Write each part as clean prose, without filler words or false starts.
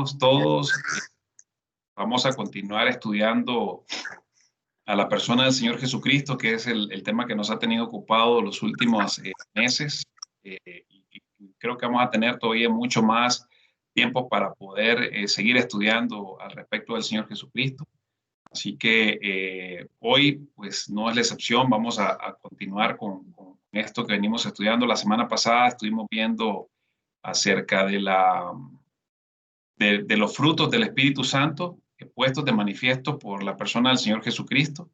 bienvenidos todos. Vamos a continuar estudiando a la persona del Señor Jesucristo, que es el tema que nos ha tenido ocupado los últimos meses. Y creo que vamos a tener todavía mucho más tiempo para poder seguir estudiando al respecto del Señor Jesucristo. Así que hoy, pues, no es la excepción. Vamos a continuar con esto que venimos estudiando. La semana pasada estuvimos viendo acerca de los frutos del Espíritu Santo puestos de manifiesto por la persona del Señor Jesucristo.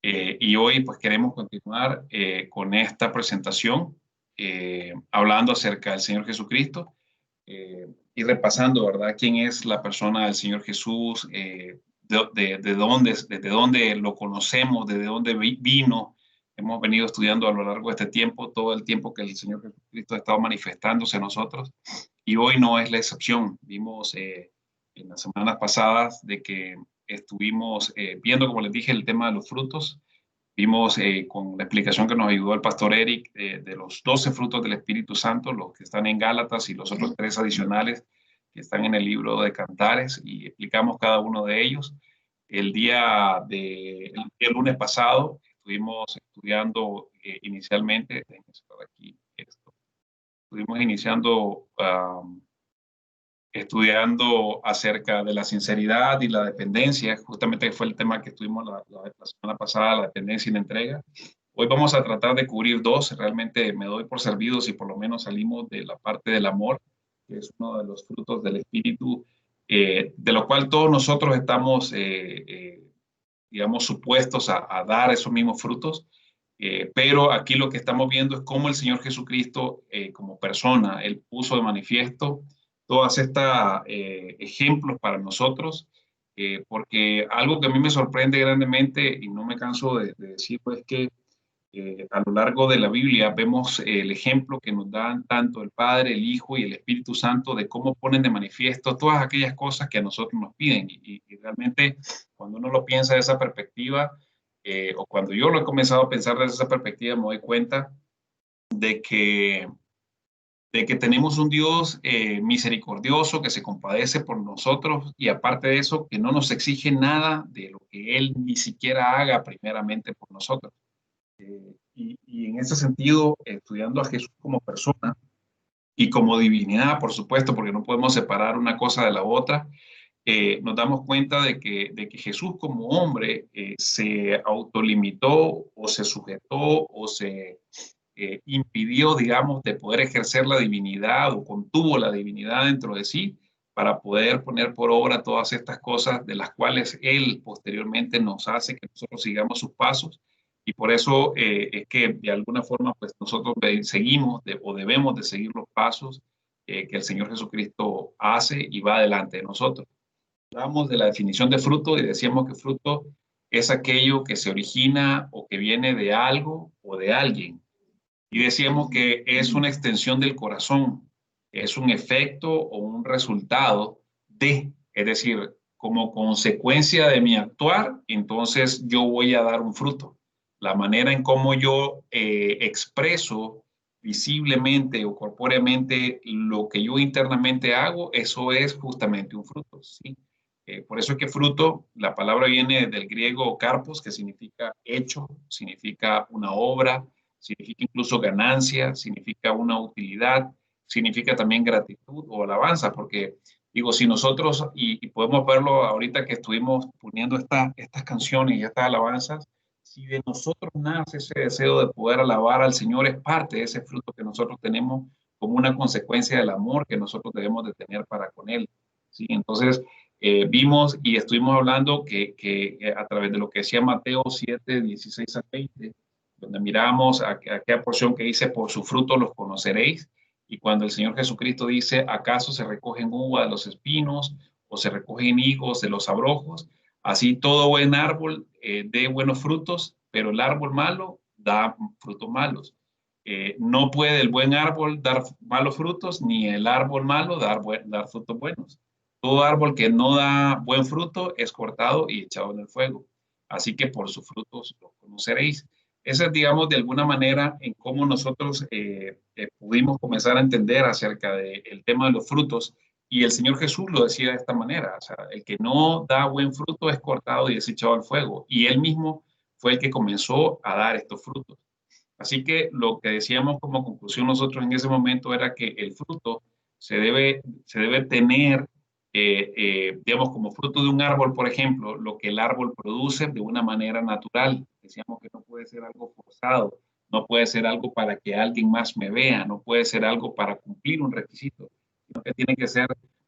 Y hoy pues queremos continuar con esta presentación, hablando acerca del Señor Jesucristo y repasando, ¿verdad?, quién es la persona del Señor Jesús, desde dónde lo conocemos, desde dónde vino. Hemos venido estudiando a lo largo de este tiempo, todo el tiempo que el Señor Jesucristo ha estado manifestándose a nosotros, y hoy no es la excepción. Vimos en las semanas pasadas de que estuvimos viendo, como les dije, el tema de los frutos. Vimos con la explicación que nos ayudó el pastor Eric de los 12 frutos del Espíritu Santo, los que están en Gálatas y los otros 3 adicionales que están en el libro de Cantares, y explicamos cada uno de ellos. El lunes pasado estuvimos estudiando inicialmente, estuvimos iniciando estudiando acerca de la sinceridad y la dependencia. Justamente fue el tema que estuvimos la semana pasada, la dependencia y la entrega. Hoy vamos a tratar de cubrir 2. Realmente me doy por servido si por lo menos salimos de la parte del amor, que es uno de los frutos del Espíritu, de lo cual todos nosotros estamos, digamos, supuestos a dar esos mismos frutos. Pero aquí lo que estamos viendo es cómo el Señor Jesucristo, como persona, Él puso de manifiesto todas estas ejemplos para nosotros, porque algo que a mí me sorprende grandemente, y no me canso de decirlo, es que a lo largo de la Biblia vemos el ejemplo que nos dan tanto el Padre, el Hijo y el Espíritu Santo de cómo ponen de manifiesto todas aquellas cosas que a nosotros nos piden. Y realmente, cuando uno lo piensa de esa perspectiva, o cuando yo lo he comenzado a pensar desde esa perspectiva, me doy cuenta de que tenemos un Dios misericordioso que se compadece por nosotros, y aparte de eso, que no nos exige nada de lo que Él ni siquiera haga primeramente por nosotros. Y en ese sentido, estudiando a Jesús como persona y como divinidad, por supuesto, porque no podemos separar una cosa de la otra, nos damos cuenta de que Jesús como hombre se autolimitó o se sujetó o se impidió, digamos, de poder ejercer la divinidad, o contuvo la divinidad dentro de sí para poder poner por obra todas estas cosas de las cuales Él posteriormente nos hace que nosotros sigamos sus pasos. Y por eso es que de alguna forma pues nosotros seguimos o debemos de seguir los pasos que el Señor Jesucristo hace y va delante de nosotros. Hablamos de la definición de fruto y decíamos que fruto es aquello que se origina o que viene de algo o de alguien. Y decíamos que es una extensión del corazón, es un efecto o un resultado es decir, como consecuencia de mi actuar, entonces yo voy a dar un fruto. La manera en cómo yo expreso visiblemente o corpóreamente lo que yo internamente hago, eso es justamente un fruto, ¿sí? Por eso es que fruto, la palabra viene del griego karpos, que significa hecho, significa una obra, significa incluso ganancia, significa una utilidad, significa también gratitud o alabanza, porque digo, si nosotros, y podemos verlo ahorita que estuvimos poniendo estas canciones y estas alabanzas, si de nosotros nace ese deseo de poder alabar al Señor, es parte de ese fruto que nosotros tenemos como una consecuencia del amor que nosotros debemos de tener para con Él. ¿Sí? Entonces, vimos y estuvimos hablando que a través de lo que decía Mateo 7, 16 a 20, donde miramos aquella porción que dice, por su fruto los conoceréis, y cuando el Señor Jesucristo dice, ¿acaso se recogen uvas de los espinos o se recogen higos de los abrojos? Así todo buen árbol dé buenos frutos, pero el árbol malo da frutos malos. No puede el buen árbol dar malos frutos, ni el árbol malo dar frutos buenos. Todo árbol que no da buen fruto es cortado y echado en el fuego. Así que por sus frutos los conoceréis. Esa es, digamos, de alguna manera en cómo nosotros pudimos comenzar a entender acerca del tema de los frutos. Y el Señor Jesús lo decía de esta manera, o sea, el que no da buen fruto es cortado y desechado al fuego. Y él mismo fue el que comenzó a dar estos frutos. Así que lo que decíamos como conclusión nosotros en ese momento era que el fruto se debe tener, digamos, como fruto de un árbol, por ejemplo, lo que el árbol produce de una manera natural. Decíamos que no puede ser algo forzado, no puede ser algo para que alguien más me vea, no puede ser algo para cumplir un requisito, sino que tiene que ser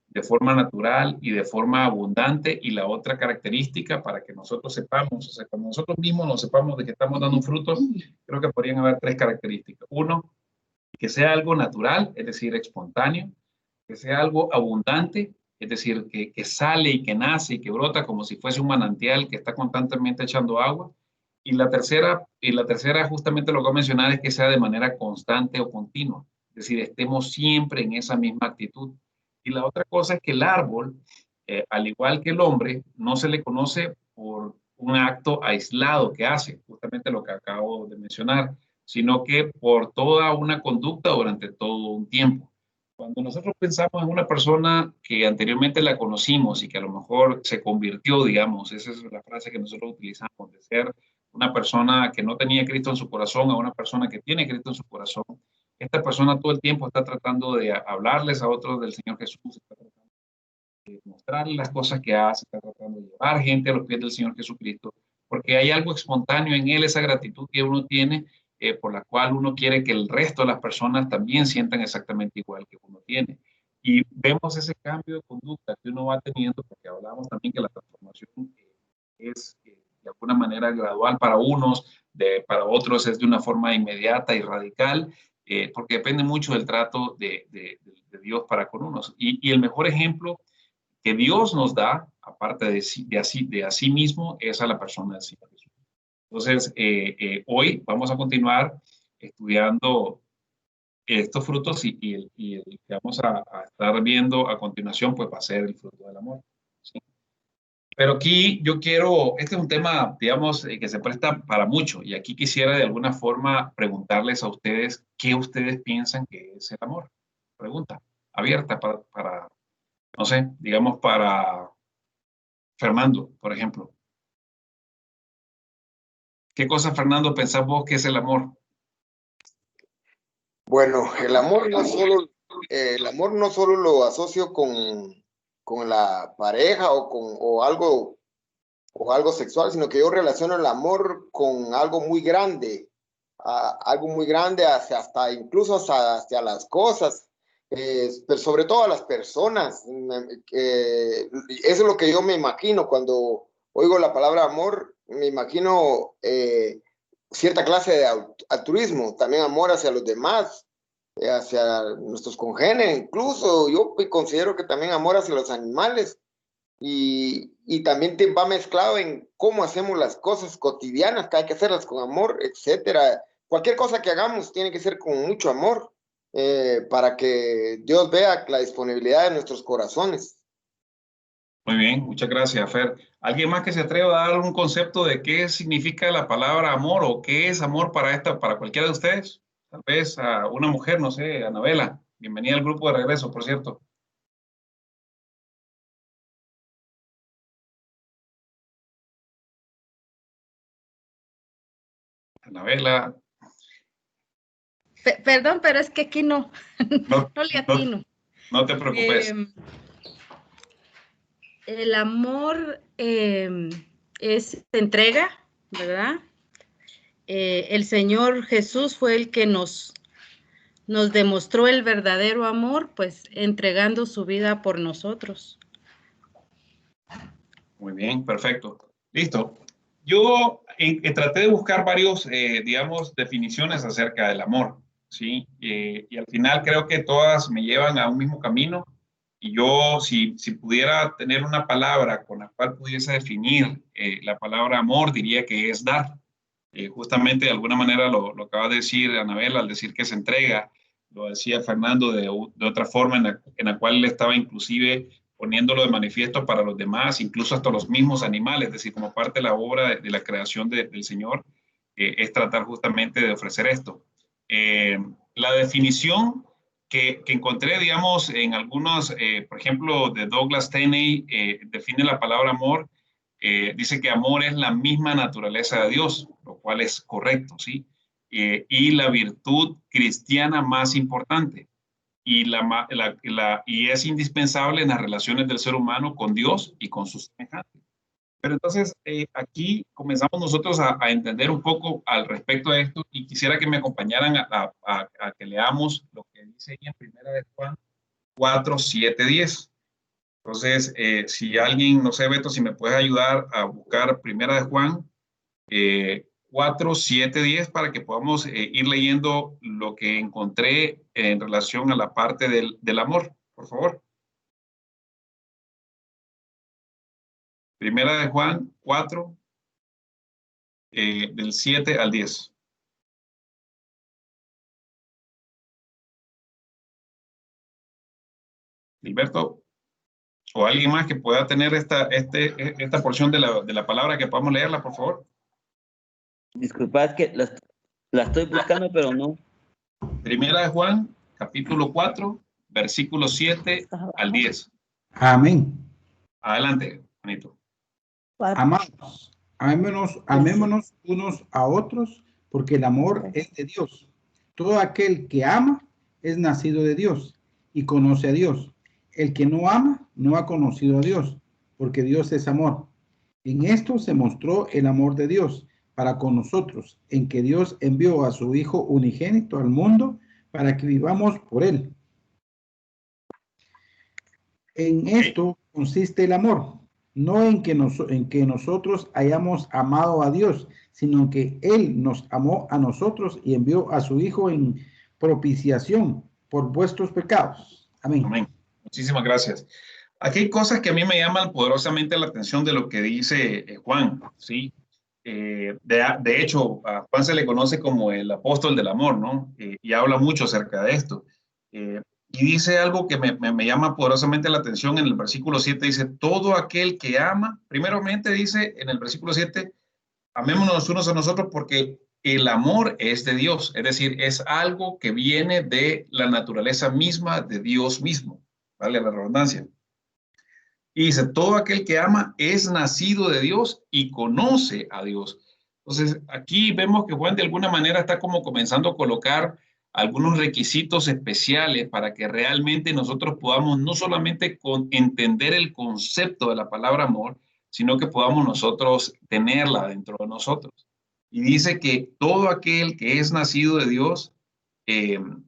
de forma natural y de forma abundante. Y la otra característica para que nosotros sepamos, o sea, cuando nosotros mismos nos sepamos de que estamos dando un fruto, creo que podrían haber tres características. Uno, que sea algo natural, es decir, espontáneo, que sea algo abundante, es decir, que sale y que nace y que brota como si fuese un manantial que está constantemente echando agua. Y la tercera justamente lo que voy a mencionar es que sea de manera constante o continua, es decir, estemos siempre en esa misma actitud. Y la otra cosa es que el árbol, al igual que el hombre, no se le conoce por un acto aislado que hace, justamente lo que acabo de mencionar, sino que por toda una conducta durante todo un tiempo. Cuando nosotros pensamos en una persona que anteriormente la conocimos y que a lo mejor se convirtió, digamos, esa es la frase que nosotros utilizamos, de ser una persona que no tenía Cristo en su corazón a una persona que tiene Cristo en su corazón, esta persona todo el tiempo está tratando de hablarles a otros del Señor Jesús, está tratando de mostrarles las cosas que hace, está tratando de llevar gente a los pies del Señor Jesucristo, porque hay algo espontáneo en él, esa gratitud que uno tiene, por la cual uno quiere que el resto de las personas también sientan exactamente igual que uno tiene. Y vemos ese cambio de conducta que uno va teniendo, porque hablamos también que la transformación es de alguna manera gradual para unos, para otros es de una forma inmediata y radical, porque depende mucho del trato de Dios para con unos. Y el mejor ejemplo que Dios nos da, aparte de a sí mismo, es a la persona del Señor Jesús. Entonces, hoy vamos a continuar estudiando estos frutos y el que vamos a estar viendo a continuación, pues va a ser el fruto del amor. ¿Sí? Pero aquí yo quiero, este es un tema, digamos, que se presta para mucho y aquí quisiera de alguna forma preguntarles a ustedes qué ustedes piensan que es el amor. Pregunta abierta para no sé, digamos para Fernando, por ejemplo. ¿Qué cosa, Fernando, pensás vos que es el amor? Bueno, el amor no solo lo asocio con la pareja o algo sexual, sino que yo relaciono el amor con algo muy grande, algo muy grande hasta incluso hacia las cosas, pero sobre todo a las personas. Eso es lo que yo me imagino cuando oigo la palabra amor, me imagino cierta clase de altruismo, también amor hacia los demás, hacia nuestros congéneres, incluso yo considero que también amor hacia los animales y también te va mezclado en cómo hacemos las cosas cotidianas, que hay que hacerlas con amor, etcétera. Cualquier cosa que hagamos tiene que ser con mucho amor para que Dios vea la disponibilidad de nuestros corazones. Muy bien, muchas gracias, Fer. ¿Alguien más que se atreva a dar un concepto de qué significa la palabra amor o qué es amor para cualquiera de ustedes? Tal vez a una mujer, no sé, Anabela. Bienvenida al grupo de regreso, por cierto. Anabela, Perdón, pero es que aquí no, no, no le no, atino. no te preocupes. El amor es entrega, ¿verdad? El Señor Jesús fue el que nos demostró el verdadero amor, pues entregando su vida por nosotros. Muy bien, perfecto. Listo. Yo traté de buscar varios, digamos, definiciones acerca del amor, ¿sí? Y al final creo que todas me llevan a un mismo camino. Y yo, si pudiera tener una palabra con la cual pudiese definir la palabra amor, diría que es dar. Justamente de alguna manera lo acaba de decir Anabela al decir que se entrega, lo decía Fernando de otra forma en la cual él estaba inclusive poniéndolo de manifiesto para los demás, incluso hasta los mismos animales, es decir, como parte de la obra de la creación del Señor, es tratar justamente de ofrecer esto. La definición que encontré, digamos, en algunos, por ejemplo, de Douglas Tenney, define la palabra amor, dice que amor es la misma naturaleza de Dios, lo cual es correcto, ¿sí? Y la virtud cristiana más importante. Y es indispensable en las relaciones del ser humano con Dios y con sus semejantes. Pero entonces, aquí comenzamos nosotros a entender un poco al respecto de esto y quisiera que me acompañaran a que leamos lo que dice ahí en Primera de Juan 4, 7, 10. Entonces, si alguien, no sé, Beto, si me puedes ayudar a buscar Primera de Juan 4, 7, 10 para que podamos ir leyendo lo que encontré en relación a la parte del amor, por favor. Primera de Juan 4, del 7 al 10. Gilberto, o alguien más que pueda tener esta porción de la palabra que podamos leerla, por favor. Disculpad que la estoy buscando, pero no. Primera de Juan, capítulo 4, versículos 7 al 10. Amén. Adelante, Juanito. Amados, amémonos unos a otros, porque el amor es de Dios. Todo aquel que ama es nacido de Dios y conoce a Dios. El que no ama no ha conocido a Dios, porque Dios es amor. En esto se mostró el amor de Dios para con nosotros, en que Dios envió a su Hijo unigénito al mundo para que vivamos por él. En esto consiste el amor, no en que nosotros hayamos amado a Dios, sino que Él nos amó a nosotros y envió a su Hijo en propiciación por vuestros pecados. Amén. Amén. Muchísimas gracias. Aquí hay cosas que a mí me llaman poderosamente la atención de lo que dice Juan, ¿sí? De hecho, a Juan se le conoce como el apóstol del amor, ¿no? Y habla mucho acerca de esto. Y dice algo que me llama poderosamente la atención en el versículo 7, dice, todo aquel que ama, primeramente dice en el versículo 7, amémonos unos a nosotros porque el amor es de Dios, es decir, es algo que viene de la naturaleza misma de Dios mismo, ¿vale? La redundancia. Y dice, todo aquel que ama es nacido de Dios y conoce a Dios. Entonces, aquí vemos que Juan de alguna manera está como comenzando a colocar algunos requisitos especiales para que realmente nosotros podamos no solamente entender el concepto de la palabra amor, sino que podamos nosotros tenerla dentro de nosotros. Y dice que todo aquel que es nacido de Dios,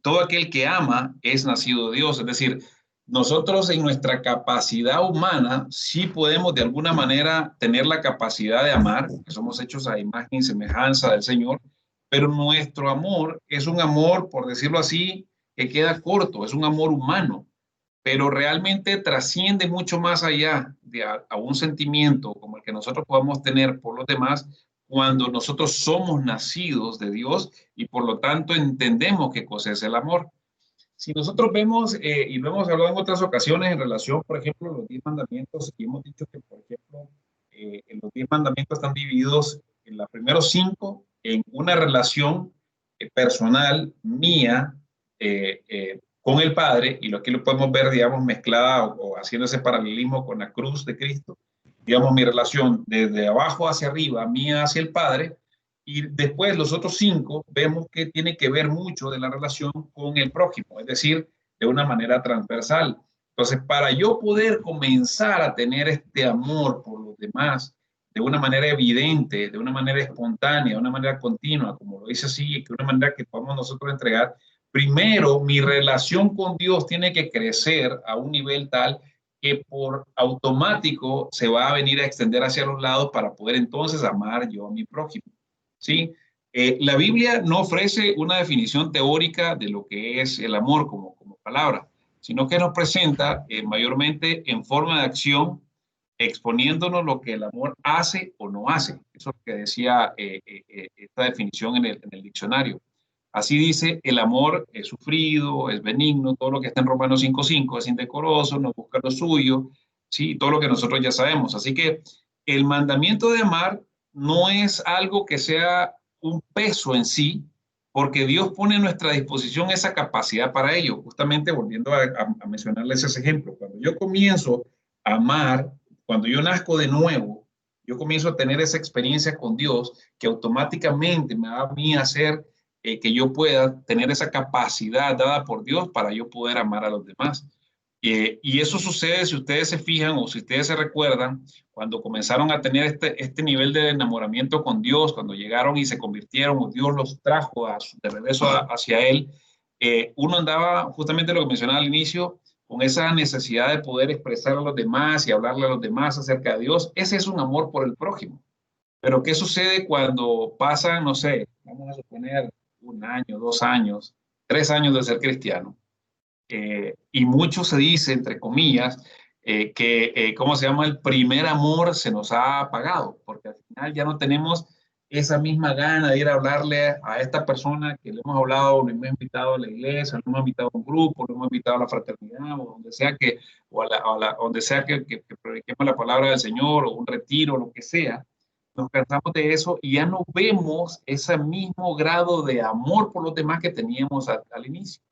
todo aquel que ama es nacido de Dios. Es decir, nosotros en nuestra capacidad humana sí podemos de alguna manera tener la capacidad de amar, que somos hechos a imagen y semejanza del Señor, pero nuestro amor es un amor, por decirlo así, que queda corto, es un amor humano, pero realmente trasciende mucho más allá de a un sentimiento como el que nosotros podamos tener por los demás cuando nosotros somos nacidos de Dios y por lo tanto entendemos qué cosa es el amor. Si nosotros vemos, y lo hemos hablado en otras ocasiones en relación, por ejemplo, a los 10 mandamientos, y hemos dicho que, por ejemplo, los 10 mandamientos están divididos en los primeros 5 en una relación personal mía con el Padre, y aquí lo podemos ver, digamos, mezclada o haciendo ese paralelismo con la cruz de Cristo, digamos, mi relación desde abajo hacia arriba, mía hacia el Padre, y después los otros 5 vemos que tiene que ver mucho de la relación con el prójimo, es decir, de una manera transversal. Entonces, para yo poder comenzar a tener este amor por los demás de una manera evidente, de una manera espontánea, de una manera continua, como lo dice así, de una manera que podamos nosotros entregar, primero mi relación con Dios tiene que crecer a un nivel tal que por automático se va a venir a extender hacia los lados para poder entonces amar yo a mi prójimo. ¿Sí? La Biblia no ofrece una definición teórica de lo que es el amor como palabra, sino que nos presenta mayormente en forma de acción, exponiéndonos lo que el amor hace o no hace. Eso es lo que decía esta definición en el diccionario. Así dice, el amor es sufrido, es benigno, todo lo que está en Romanos 5:5, es indecoroso, no busca lo suyo, ¿sí? Todo lo que nosotros ya sabemos. Así que el mandamiento de amar no es algo que sea un peso en sí, porque Dios pone a nuestra disposición esa capacidad para ello. Justamente volviendo a mencionarles ese ejemplo, cuando yo comienzo a amar, cuando yo nazco de nuevo, yo comienzo a tener esa experiencia con Dios que automáticamente me va a mí hacer que yo pueda tener esa capacidad dada por Dios para yo poder amar a los demás. Y eso sucede, si ustedes se fijan o si ustedes se recuerdan, cuando comenzaron a tener este nivel de enamoramiento con Dios, cuando llegaron y se convirtieron, o Dios los trajo de regreso hacia Él, uno andaba, justamente lo que mencionaba al inicio, con esa necesidad de poder expresar a los demás y hablarle a los demás acerca de Dios. Ese es un amor por el prójimo. Pero ¿qué sucede cuando pasan, no sé, vamos a suponer 1 año, 2 años, 3 años de ser cristiano? Y mucho se dice, entre comillas, ¿cómo se llama? El primer amor se nos ha apagado, porque al final ya no tenemos esa misma gana de ir a hablarle a esta persona que le hemos hablado, lo hemos invitado a la iglesia, lo hemos invitado a un grupo, lo hemos invitado a la fraternidad, o donde sea donde sea que prediquemos la palabra del Señor, o un retiro, lo que sea. Nos cansamos de eso y ya no vemos ese mismo grado de amor por los demás que teníamos al inicio.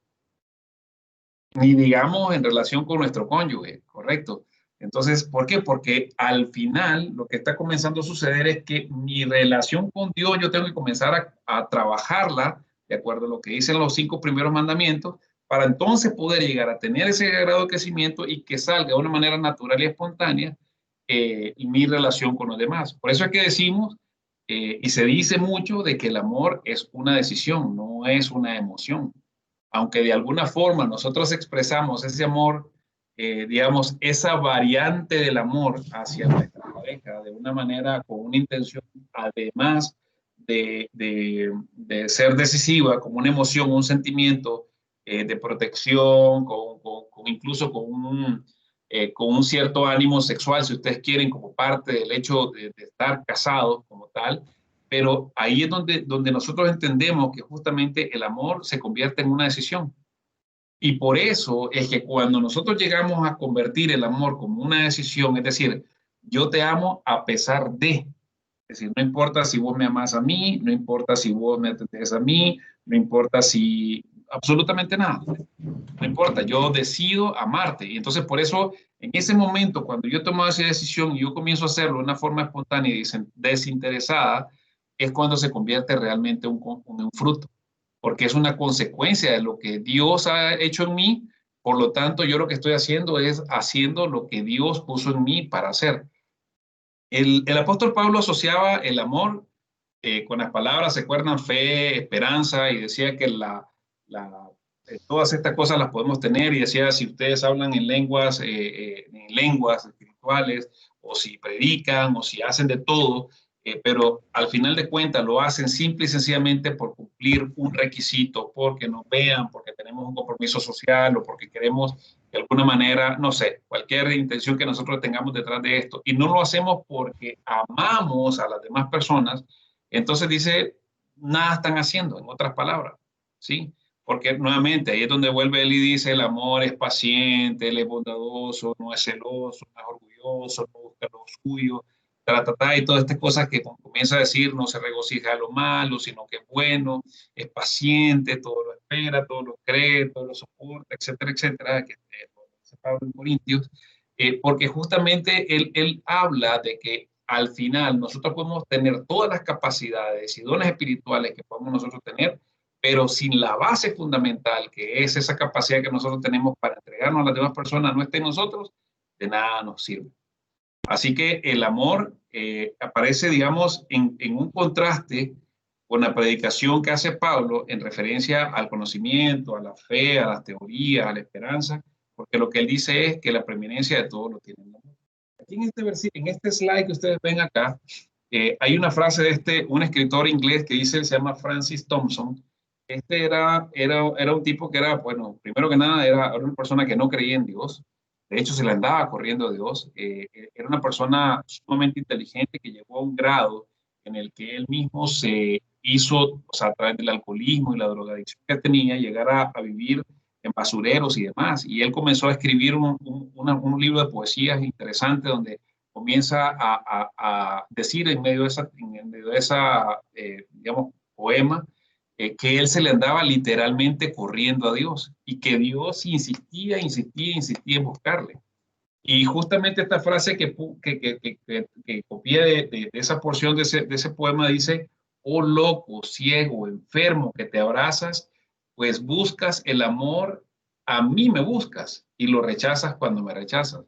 Ni digamos en relación con nuestro cónyuge, ¿correcto? Entonces, ¿por qué? Porque al final lo que está comenzando a suceder es que mi relación con Dios yo tengo que comenzar a trabajarla de acuerdo a lo que dicen los 5 primeros mandamientos para entonces poder llegar a tener ese grado de crecimiento y que salga de una manera natural y espontánea y mi relación con los demás. Por eso es que decimos y se dice mucho de que el amor es una decisión, no es una emoción. Aunque de alguna forma nosotros expresamos ese amor, digamos, esa variante del amor hacia nuestra pareja de una manera, con una intención, además de ser decisiva, como una emoción, un sentimiento de protección, incluso con un cierto ánimo sexual, si ustedes quieren, como parte del hecho de estar casados como tal. Pero ahí es donde nosotros entendemos que justamente el amor se convierte en una decisión. Y por eso es que cuando nosotros llegamos a convertir el amor como una decisión, es decir, yo te amo a pesar de, es decir, no importa si vos me amás a mí, no importa si vos me atendés a mí, no importa si absolutamente nada, no importa, yo decido amarte. Y entonces por eso, en ese momento, cuando yo tomo esa decisión y yo comienzo a hacerlo de una forma espontánea y desinteresada, es cuando se convierte realmente en un fruto, porque es una consecuencia de lo que Dios ha hecho en mí. Por lo tanto, yo lo que estoy haciendo es haciendo lo que Dios puso en mí para hacer. El apóstol Pablo asociaba el amor con las palabras, se acuerdan, fe, esperanza, y decía que todas estas cosas las podemos tener, y decía, si ustedes hablan en lenguas espirituales, o si predican, o si hacen de todo, pero al final de cuentas lo hacen simple y sencillamente por cumplir un requisito, porque nos vean, porque tenemos un compromiso social, o porque queremos de alguna manera, no sé, cualquier intención que nosotros tengamos detrás de esto, y no lo hacemos porque amamos a las demás personas. Entonces dice, nada están haciendo, en otras palabras, ¿sí? Porque nuevamente ahí es donde vuelve él y dice, el amor es paciente, él es bondadoso, no es celoso, no es orgulloso, no busca lo suyo, y todas estas cosas que comienza a decir, no se regocija a lo malo, sino que es bueno, es paciente, todo lo espera, todo lo cree, todo lo soporta, etcétera, etcétera, que dice Pablo en Corintios, porque justamente él habla de que al final nosotros podemos tener todas las capacidades y dones espirituales que podemos nosotros tener, pero sin la base fundamental, que es esa capacidad que nosotros tenemos para entregarnos a las demás personas, no esté en nosotros, de nada nos sirve. Así que el amor aparece, digamos, en un contraste con la predicación que hace Pablo en referencia al conocimiento, a la fe, a las teorías, a la esperanza, porque lo que él dice es que la preeminencia de todo lo tiene el amor. Aquí en este slide que ustedes ven acá, hay una frase de un escritor inglés que dice, se llama Francis Thompson. Era un tipo que era, bueno, primero que nada, era una persona que no creía en Dios. De hecho, se le andaba corriendo a Dios. Era una persona sumamente inteligente que llegó a un grado en el que él mismo se hizo, o sea, a través del alcoholismo y la drogadicción que tenía, llegar a vivir en basureros y demás. Y él comenzó a escribir un libro de poesías interesante donde comienza a decir en medio de esa digamos, poema, que él se le andaba literalmente corriendo a Dios y que Dios insistía en buscarle. Y justamente esta frase que copié de esa porción de ese poema dice: oh loco, ciego, enfermo, que te abrazas, pues buscas el amor, a mí me buscas y lo rechazas cuando me rechazas.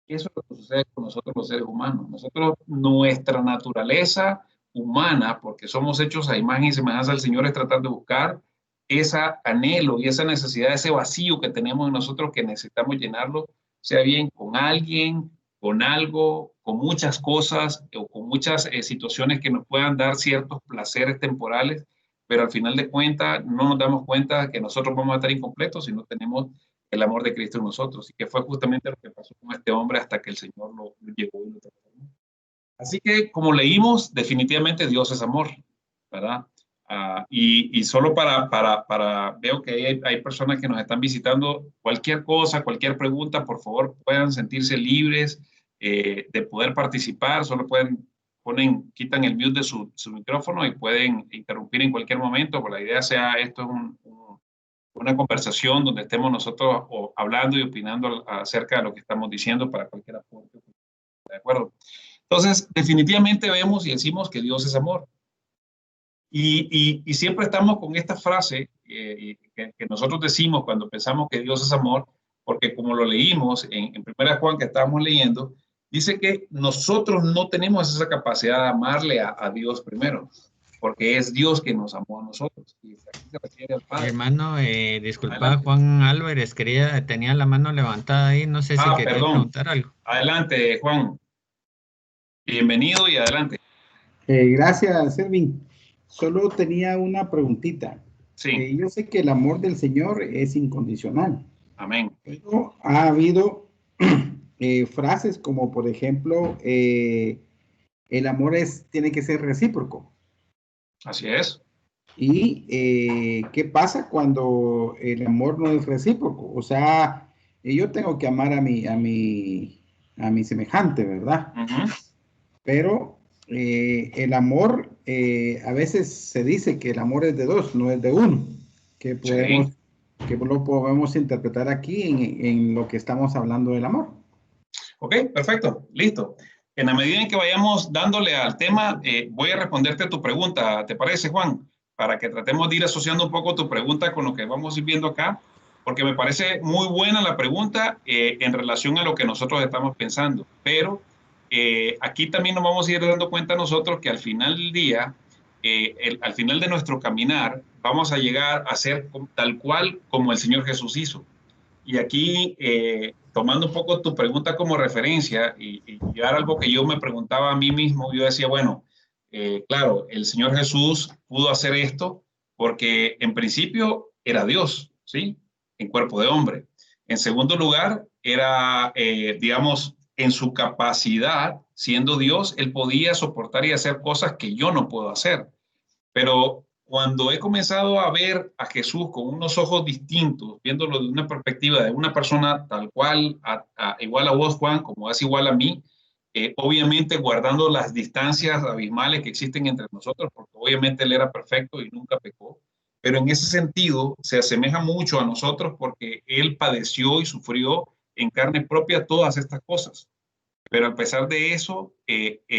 Eso es lo que sucede con nosotros los seres humanos. Nosotros, nuestra naturaleza humana, porque somos hechos a imagen y semejanza del Señor, es tratar de buscar ese anhelo y esa necesidad, ese vacío que tenemos en nosotros, que necesitamos llenarlo, sea bien con alguien, con algo, con muchas cosas o con muchas situaciones que nos puedan dar ciertos placeres temporales, pero al final de cuentas no nos damos cuenta de que nosotros vamos a estar incompletos si no tenemos el amor de Cristo en nosotros, y que fue justamente lo que pasó con este hombre hasta que el Señor lo llegó y lo transformó. Así que, como leímos, definitivamente Dios es amor, ¿verdad? Y solo veo que hay personas que nos están visitando. Cualquier cosa, cualquier pregunta, por favor, puedan sentirse libres de poder participar. Solo quitan el mute de su micrófono y pueden interrumpir en cualquier momento. Por la idea sea, esto es una conversación donde estemos nosotros hablando y opinando acerca de lo que estamos diciendo para cualquier aporte. ¿De acuerdo? Entonces, definitivamente vemos y decimos que Dios es amor. Y siempre estamos con esta frase que nosotros decimos cuando pensamos que Dios es amor, porque como lo leímos en 1 Juan que estábamos leyendo, dice que nosotros no tenemos esa capacidad de amarle a Dios primero, porque es Dios que nos amó a nosotros. Y aquí se refiere al Padre. Hermano, disculpa, Adelante. Juan Álvarez, tenía la mano levantada ahí, no sé si quería Perdón. preguntar algo. Adelante, Juan. Bienvenido y adelante. Gracias, Erwin. Solo tenía una preguntita. Sí. Yo sé que el amor del Señor es incondicional. Amén. Pero ha habido frases como, por ejemplo, el amor tiene que ser recíproco. Así es. ¿Y qué pasa cuando el amor no es recíproco? O sea, yo tengo que amar a mi semejante, ¿verdad? Pero el amor, a veces se dice que el amor es de dos, no es de uno. Que lo podemos interpretar aquí en lo que estamos hablando del amor. Ok, perfecto, listo. En la medida en que vayamos dándole al tema, voy a responderte tu pregunta, ¿te parece, Juan? Para que tratemos de ir asociando un poco tu pregunta con lo que vamos a ir viendo acá, porque me parece muy buena la pregunta en relación a lo que nosotros estamos pensando. Pero aquí también nos vamos a ir dando cuenta nosotros que al final del día, al final de nuestro caminar, vamos a llegar a ser tal cual como el Señor Jesús hizo. Y aquí, tomando un poco tu pregunta como referencia y llegar a algo que yo me preguntaba a mí mismo, yo decía, bueno, claro, el Señor Jesús pudo hacer esto porque en principio era Dios, ¿sí? En cuerpo de hombre. En segundo lugar, era, digamos, en su capacidad, siendo Dios, él podía soportar y hacer cosas que yo no puedo hacer. Pero cuando he comenzado a ver a Jesús con unos ojos distintos, viéndolo de una perspectiva de una persona tal cual, igual a vos, Juan, como es igual a mí, obviamente guardando las distancias abismales que existen entre nosotros, porque obviamente Él era perfecto y nunca pecó, pero en ese sentido se asemeja mucho a nosotros porque Él padeció y sufrió en carne propia todas estas cosas. Pero a pesar de eso,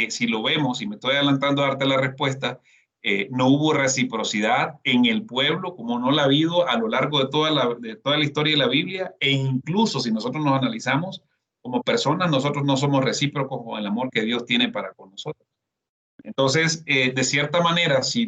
si lo vemos, y me estoy adelantando a darte la respuesta, no hubo reciprocidad en el pueblo, como no la ha habido a lo largo de toda la historia de la Biblia, e incluso si nosotros nos analizamos como personas, nosotros no somos recíprocos con el amor que Dios tiene para con nosotros. Entonces, de cierta manera, si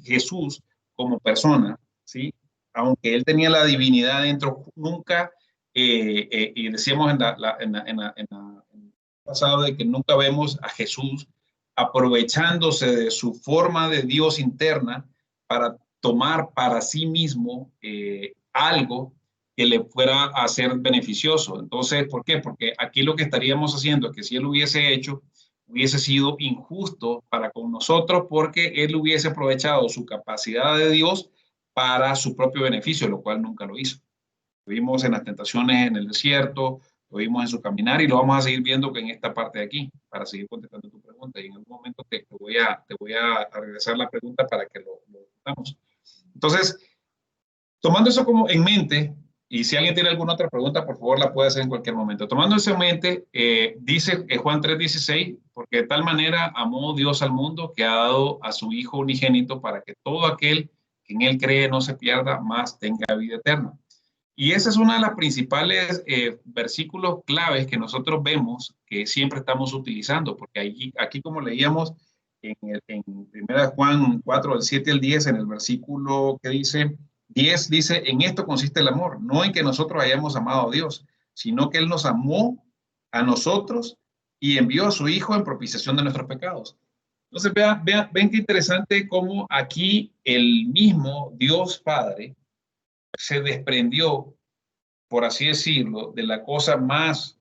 Jesús como persona, ¿sí? Aunque él tenía la divinidad dentro, nunca, y decíamos en el pasado de que nunca vemos a Jesús aprovechándose de su forma de Dios interna para tomar para sí mismo algo que le fuera a ser beneficioso. Entonces, ¿por qué? Porque aquí lo que estaríamos haciendo es que si él hubiese hecho, hubiese sido injusto para con nosotros porque él hubiese aprovechado su capacidad de Dios para su propio beneficio, lo cual nunca lo hizo. Lo vimos en las tentaciones en el desierto, lo vimos en su caminar y lo vamos a seguir viendo en esta parte de aquí, para seguir contestando tu pregunta. Y en algún momento te voy a regresar la pregunta para que lo estamos. Entonces, tomando eso como en mente, y si alguien tiene alguna otra pregunta, por favor la puede hacer en cualquier momento. Tomando eso en mente, dice Juan 3:16, porque de tal manera amó Dios al mundo que ha dado a su Hijo unigénito para que todo aquel que en él cree no se pierda, más tenga vida eterna. Y esa es una de las principales versículos claves que nosotros vemos que siempre estamos utilizando, porque aquí como leíamos en 1 Juan 4, del 7 al 10, en el versículo que dice 10, dice, en esto consiste el amor, no en que nosotros hayamos amado a Dios, sino que Él nos amó a nosotros y envió a su Hijo en propiciación de nuestros pecados. Entonces, ven qué interesante cómo aquí el mismo Dios Padre se desprendió, por así decirlo, de la cosa más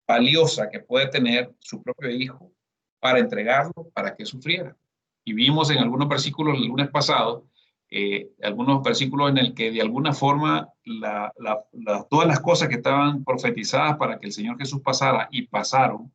valiosa que puede tener su propio hijo para entregarlo, para que sufriera. Y vimos en algunos versículos el lunes pasado, algunos versículos en el que de alguna forma todas las cosas que estaban profetizadas para que el Señor Jesús pasara y pasaron,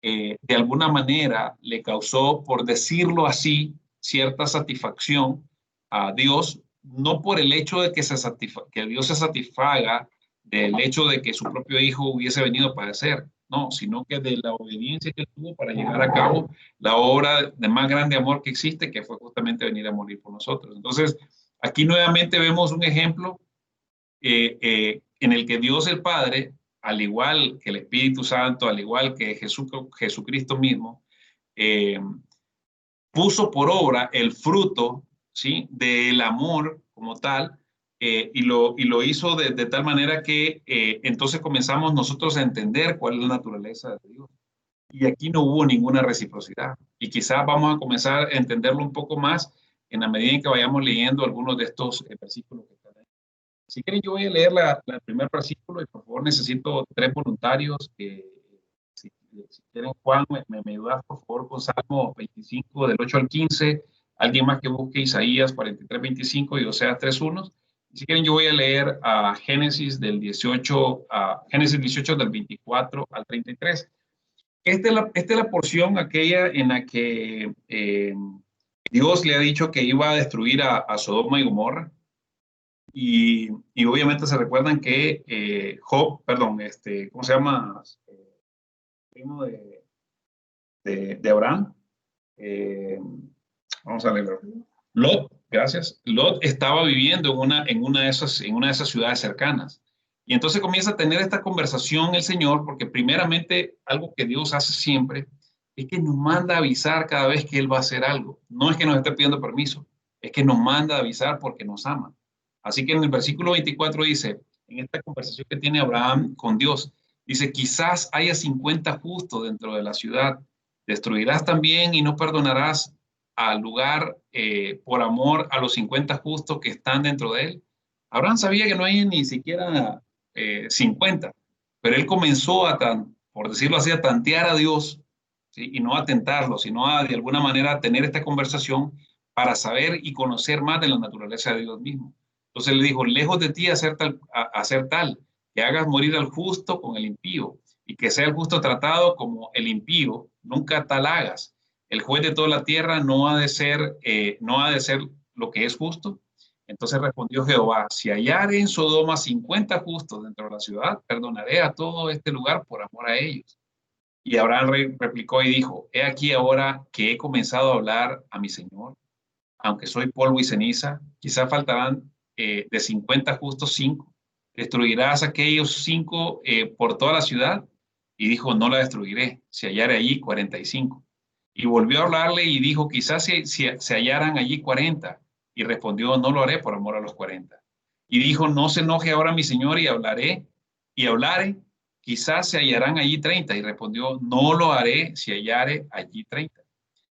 de alguna manera le causó, por decirlo así, cierta satisfacción a Dios, no por el hecho de que Dios se satisfaga del hecho de que su propio hijo hubiese venido a padecer, no, sino que de la obediencia que él tuvo para llevar a cabo la obra de más grande amor que existe, que fue justamente venir a morir por nosotros. Entonces, aquí nuevamente vemos un ejemplo en el que Dios el Padre, al igual que el Espíritu Santo, al igual que Jesucristo mismo, puso por obra el fruto, ¿sí?, del amor como tal, y lo hizo de tal manera que entonces comenzamos nosotros a entender cuál es la naturaleza de Dios. Y aquí no hubo ninguna reciprocidad. Y quizás vamos a comenzar a entenderlo un poco más en la medida en que vayamos leyendo algunos de estos versículos que están ahí. Si quieren, yo voy a leer el primer versículo y por favor necesito 3 voluntarios que, si quieren, Juan, me ayudas por favor con Salmo 25 del 8 al 15, alguien más que busque Isaías 43, 25 y Oseas 3:1. Si quieren, yo voy a leer a Génesis 18 del 24 al 33. Esta es la porción aquella en la que Dios le ha dicho que iba a destruir a Sodoma y Gomorra. Y obviamente se recuerdan que ¿cómo se llama? Primo de Abraham. Vamos a leerlo. Lot, gracias. Lot estaba viviendo en una de esas ciudades cercanas. Y entonces comienza a tener esta conversación el Señor, porque primeramente algo que Dios hace siempre es que nos manda a avisar cada vez que Él va a hacer algo. No es que nos esté pidiendo permiso, es que nos manda a avisar porque nos ama. Así que en el versículo 24 dice, en esta conversación que tiene Abraham con Dios, dice, quizás haya 50 justos dentro de la ciudad. Destruirás también y no perdonarás al lugar por amor a los 50 justos que están dentro de él. Abraham sabía que no hay ni siquiera 50, pero él comenzó por decirlo así, a tantear a Dios, ¿sí?, y no a tentarlo, sino a de alguna manera tener esta conversación para saber y conocer más de la naturaleza de Dios mismo. Entonces le dijo, lejos de ti hacer tal, que hagas morir al justo con el impío, y que sea el justo tratado como el impío, nunca tal hagas. El juez de toda la tierra no ha de ser lo que es justo. Entonces respondió Jehová, si hallare en Sodoma 50 justos dentro de la ciudad, perdonaré a todo este lugar por amor a ellos. Y Abraham replicó y dijo, he aquí ahora que he comenzado a hablar a mi Señor, aunque soy polvo y ceniza, quizá faltarán de 50 justos 5. ¿Destruirás aquellos 5 por toda la ciudad? Y dijo, no la destruiré, si hallare allí 45. Y volvió a hablarle y dijo, quizás se hallaran allí 40. Y respondió, no lo haré por amor a los 40. Y dijo, no se enoje ahora mi Señor y hablare, quizás se hallarán allí 30. Y respondió, no lo haré si hallare allí 30.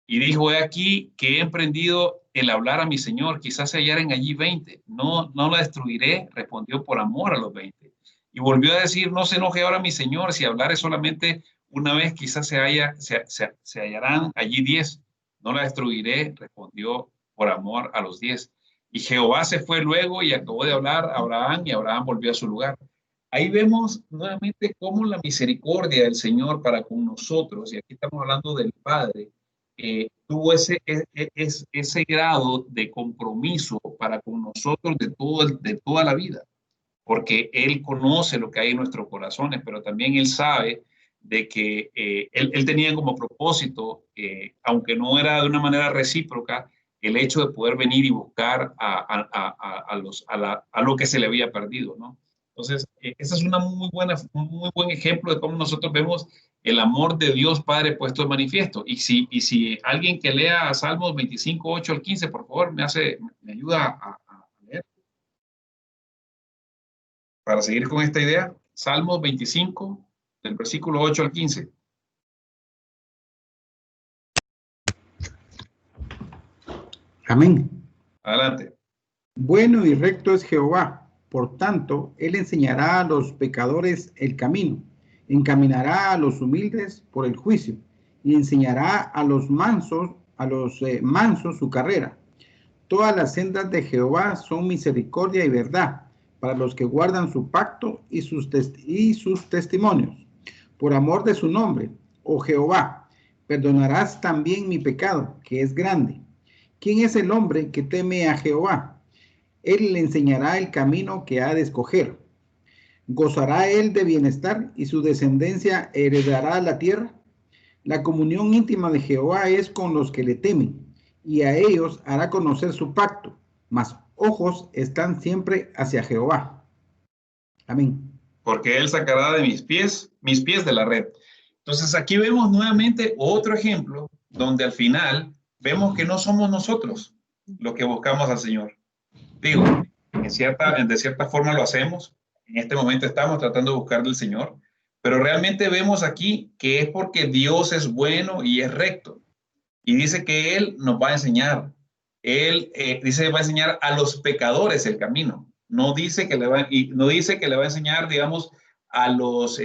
Y dijo, he aquí que he emprendido el hablar a mi Señor, quizás se hallaren allí 20. No la destruiré, respondió, por amor a los 20. Y volvió a decir, no se enoje ahora mi Señor, si hablare solamente una vez, quizás se hallarán allí 10. No la destruiré, respondió, por amor a los 10. Y Jehová se fue luego y acabó de hablar a Abraham, y Abraham volvió a su lugar. Ahí vemos nuevamente cómo la misericordia del Señor para con nosotros, y aquí estamos hablando del Padre, tuvo ese grado de compromiso para con nosotros de toda la vida, porque Él conoce lo que hay en nuestros corazones, pero también Él sabe de que él tenía como propósito, aunque no era de una manera recíproca, el hecho de poder venir y buscar a lo que se le había perdido, ¿no? Entonces, ese es un muy buen ejemplo de cómo nosotros vemos el amor de Dios Padre puesto en manifiesto. Y si alguien que lea Salmos 25, 8 al 15, por favor, me ayuda a leer. Para seguir con esta idea, Salmos 25, del versículo 8 al 15. Amén. Adelante. Bueno y recto es Jehová, por tanto, Él enseñará a los pecadores el camino, encaminará a los humildes por el juicio, y enseñará a los mansos su carrera. Todas las sendas de Jehová son misericordia y verdad, para los que guardan su pacto y sus testimonios. Por amor de su nombre, oh Jehová, perdonarás también mi pecado, que es grande. ¿Quién es el hombre que teme a Jehová? Él le enseñará el camino que ha de escoger. ¿Gozará él de bienestar y su descendencia heredará la tierra? La comunión íntima de Jehová es con los que le temen, y a ellos hará conocer su pacto, mas ojos están siempre hacia Jehová. Amén. Porque Él sacará de mis pies de la red. Entonces aquí vemos nuevamente otro ejemplo donde al final vemos que no somos nosotros los que buscamos al Señor. Digo, de cierta forma lo hacemos. En este momento estamos tratando de buscar al Señor, pero realmente vemos aquí que es porque Dios es bueno y es recto. Y dice que Él nos va a enseñar. Él dice que va a enseñar a los pecadores el camino. No dice que le va a enseñar, digamos, a los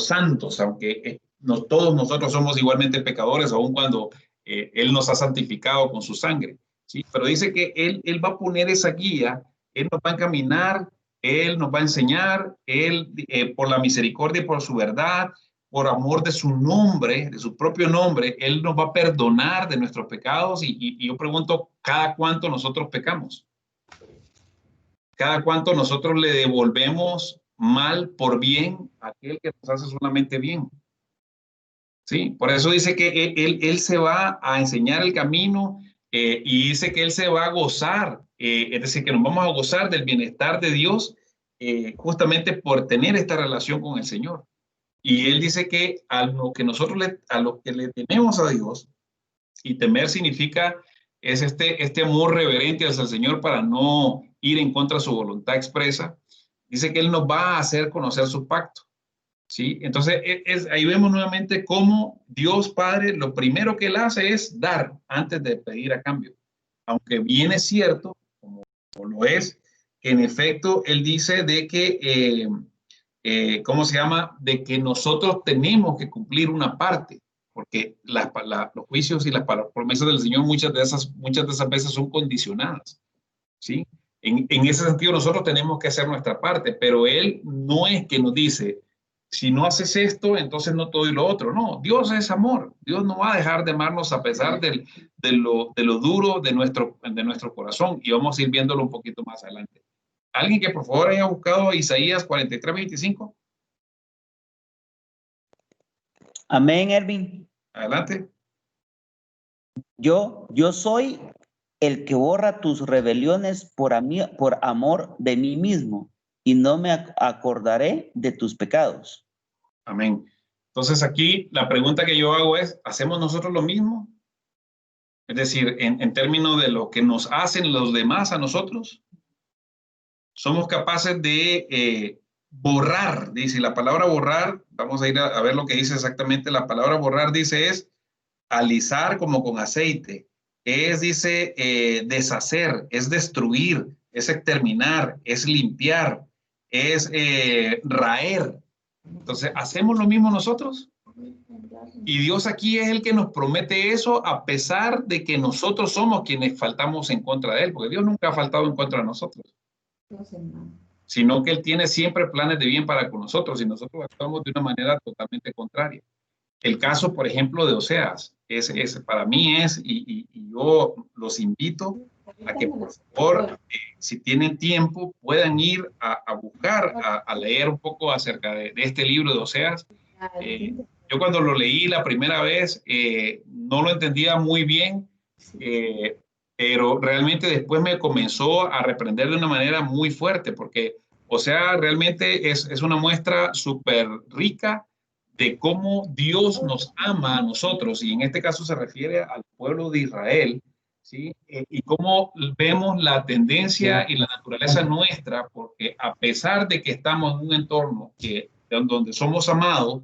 santos, aunque todos nosotros somos igualmente pecadores, aun cuando Él nos ha santificado con su sangre. ¿Sí? Pero dice que él va a poner esa guía, Él nos va a encaminar, Él nos va a enseñar, Él por la misericordia y por su verdad, por amor de su nombre, de su propio nombre, Él nos va a perdonar de nuestros pecados. Y yo pregunto, ¿cada cuánto nosotros pecamos? ¿Cada cuánto nosotros le devolvemos mal por bien a aquel que nos hace solamente bien? Sí, por eso dice que él se va a enseñar el camino y dice que Él se va a gozar, es decir, que nos vamos a gozar del bienestar de Dios justamente por tener esta relación con el Señor. Y Él dice que a lo que le tememos a Dios, y temer significa es este amor reverente hacia el Señor para no ir en contra de su voluntad expresa, dice que Él nos va a hacer conocer su pacto. ¿Sí? Entonces, ahí vemos nuevamente cómo Dios Padre, lo primero que Él hace es dar antes de pedir a cambio. Aunque bien es cierto, como lo es, que en efecto Él dice de que, ¿cómo se llama? De que nosotros tenemos que cumplir una parte, porque los juicios y las promesas del Señor muchas de esas veces son condicionadas. ¿Sí? En ese sentido, nosotros tenemos que hacer nuestra parte, pero Él no es que nos dice, si no haces esto, entonces no te doy lo otro. No, Dios es amor. Dios no va a dejar de amarnos a pesar de lo duro de nuestro corazón. Y vamos a ir viéndolo un poquito más adelante. ¿Alguien que por favor haya buscado Isaías 43:25? Amén, Ervin. Adelante. Yo soy el que borra tus rebeliones por amor de mí mismo, y no me acordaré de tus pecados. Amén. Entonces aquí la pregunta que yo hago es, ¿hacemos nosotros lo mismo? Es decir, en términos de lo que nos hacen los demás a nosotros, somos capaces de borrar, dice la palabra borrar, vamos a ir a ver lo que dice exactamente. La palabra borrar dice es alisar como con aceite, dice deshacer, es destruir, es exterminar, es limpiar, es raer. Entonces, ¿hacemos lo mismo nosotros? Y Dios aquí es el que nos promete eso a pesar de que nosotros somos quienes faltamos en contra de Él, porque Dios nunca ha faltado en contra de nosotros, sino que Él tiene siempre planes de bien para con nosotros y nosotros actuamos de una manera totalmente contraria. El caso, por ejemplo, de Oseas, para mí y yo los invito a que, por favor, si tienen tiempo, puedan ir a buscar, a leer un poco acerca de este libro de Oseas. Yo cuando lo leí la primera vez, no lo entendía muy bien, pero realmente después me comenzó a reprender de una manera muy fuerte, porque, o sea, realmente es una muestra súper rica de cómo Dios nos ama a nosotros, y en este caso se refiere al pueblo de Israel, ¿sí? Y cómo vemos la tendencia y la naturaleza nuestra, porque a pesar de que estamos en un entorno donde somos amados,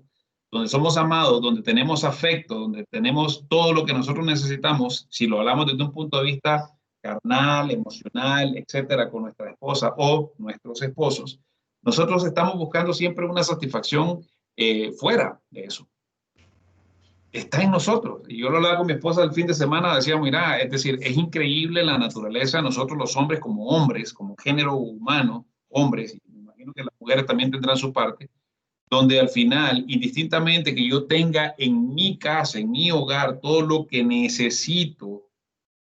donde tenemos afecto, donde tenemos todo lo que nosotros necesitamos, si lo hablamos desde un punto de vista carnal, emocional, etcétera, con nuestra esposa o nuestros esposos, nosotros estamos buscando siempre una satisfacción fuera de eso. Está en nosotros. Y yo lo hablaba con mi esposa el fin de semana, decía, mira, es decir, es increíble la naturaleza de nosotros los hombres, como género humano, hombres, y me imagino que las mujeres también tendrán su parte, donde al final, indistintamente que yo tenga en mi casa, en mi hogar, todo lo que necesito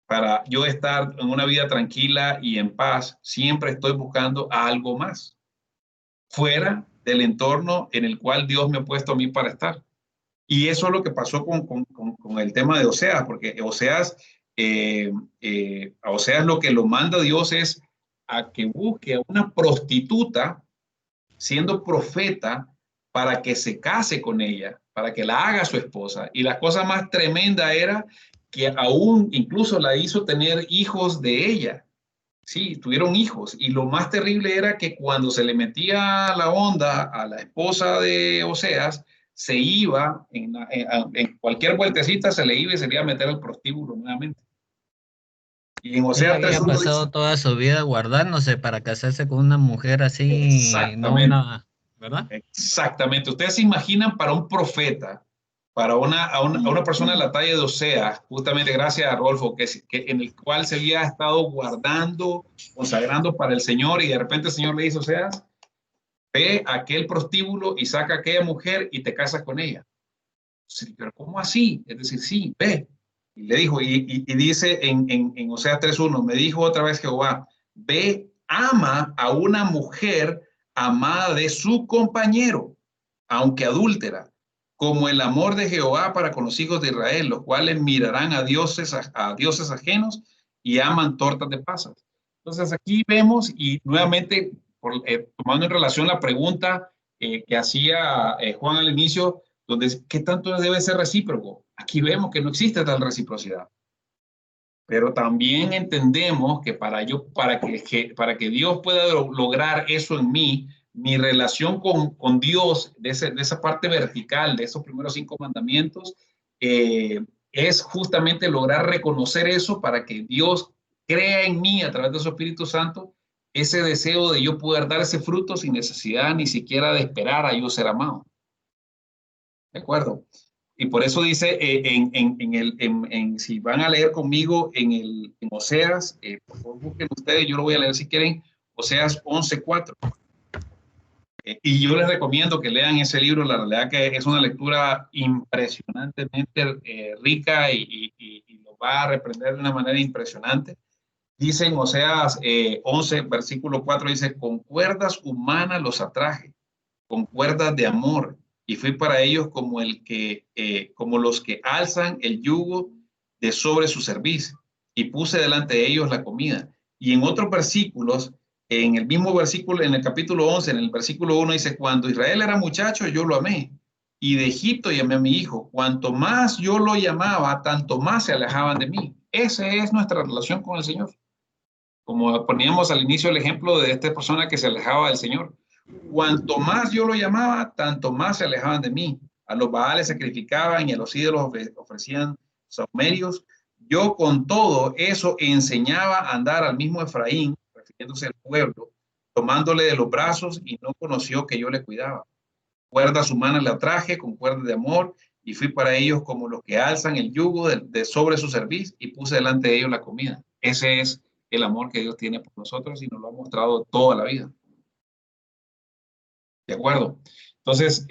para yo estar en una vida tranquila y en paz, siempre estoy buscando algo más, fuera del entorno en el cual Dios me ha puesto a mí para estar. Y eso es lo que pasó con el tema de Oseas, porque a Oseas lo que lo manda Dios es a que busque a una prostituta siendo profeta para que se case con ella, para que la haga su esposa. Y la cosa más tremenda era que aún incluso la hizo tener hijos de ella. Sí, tuvieron hijos. Y lo más terrible era que cuando se le metía la onda a la esposa de Oseas, se iba, en cualquier vueltecita se le iba y se le iba a meter al prostíbulo nuevamente. Y en Él Oseas había 3:1 dice, pasado toda su vida guardándose para casarse con una mujer así, no exactamente, una, ¿verdad? exactamente. Ustedes se imaginan para un profeta, para a una persona de la talla de Oseas, justamente gracias a Rodolfo, que en el cual se había estado guardando, consagrando para el Señor, y de repente el Señor le dice, Oseas, ve a aquel prostíbulo y saca a aquella mujer y te casas con ella. Sí, pero ¿cómo así? Es decir, sí, ve. Y le dijo, y dice en Oseas 3:1, me dijo otra vez Jehová, ve, ama a una mujer amada de su compañero, aunque adúltera, como el amor de Jehová para con los hijos de Israel, los cuales mirarán a dioses ajenos y aman tortas de pasas. Entonces aquí vemos, y nuevamente, tomando en relación la pregunta que hacía Juan al inicio, donde ¿qué tanto debe ser recíproco? Aquí vemos que no existe tal reciprocidad. Pero también entendemos que para que Dios pueda lograr eso en mí, mi relación con Dios, de esa parte vertical, de esos primeros 5 mandamientos, es justamente lograr reconocer eso para que Dios crea en mí, a través de su Espíritu Santo, ese deseo de yo poder dar ese fruto sin necesidad ni siquiera de esperar a yo ser amado. ¿De acuerdo? Y por eso dice, si van a leer conmigo en Oseas, por favor busquen ustedes, yo lo voy a leer si quieren, Oseas 11:4. Y yo les recomiendo que lean ese libro, la realidad que es una lectura impresionantemente rica y lo va a reprender de una manera impresionante. Dice en Oseas 11, versículo 4, dice, con cuerdas humanas los atraje, con cuerdas de amor, y fui para ellos como los que alzan el yugo de sobre su cerviz, y puse delante de ellos la comida. Y en otros versículos, en el mismo versículo, en el capítulo 11, en el versículo 1 dice, cuando Israel era muchacho, yo lo amé, y de Egipto llamé a mi hijo. Cuanto más yo lo llamaba, tanto más se alejaban de mí. Esa es nuestra relación con el Señor. Como poníamos al inicio el ejemplo de esta persona que se alejaba del Señor. Cuanto más yo lo llamaba, tanto más se alejaban de mí. A los baales sacrificaban y a los ídolos ofrecían saumerios. Yo con todo eso enseñaba a andar al mismo Efraín, refiriéndose al pueblo, tomándole de los brazos, y no conoció que yo le cuidaba. Cuerdas humanas le atraje con cuerdas de amor, y fui para ellos como los que alzan el yugo de sobre su cerviz, y puse delante de ellos la comida. Ese es el amor que Dios tiene por nosotros y nos lo ha mostrado toda la vida. ¿De acuerdo? Entonces,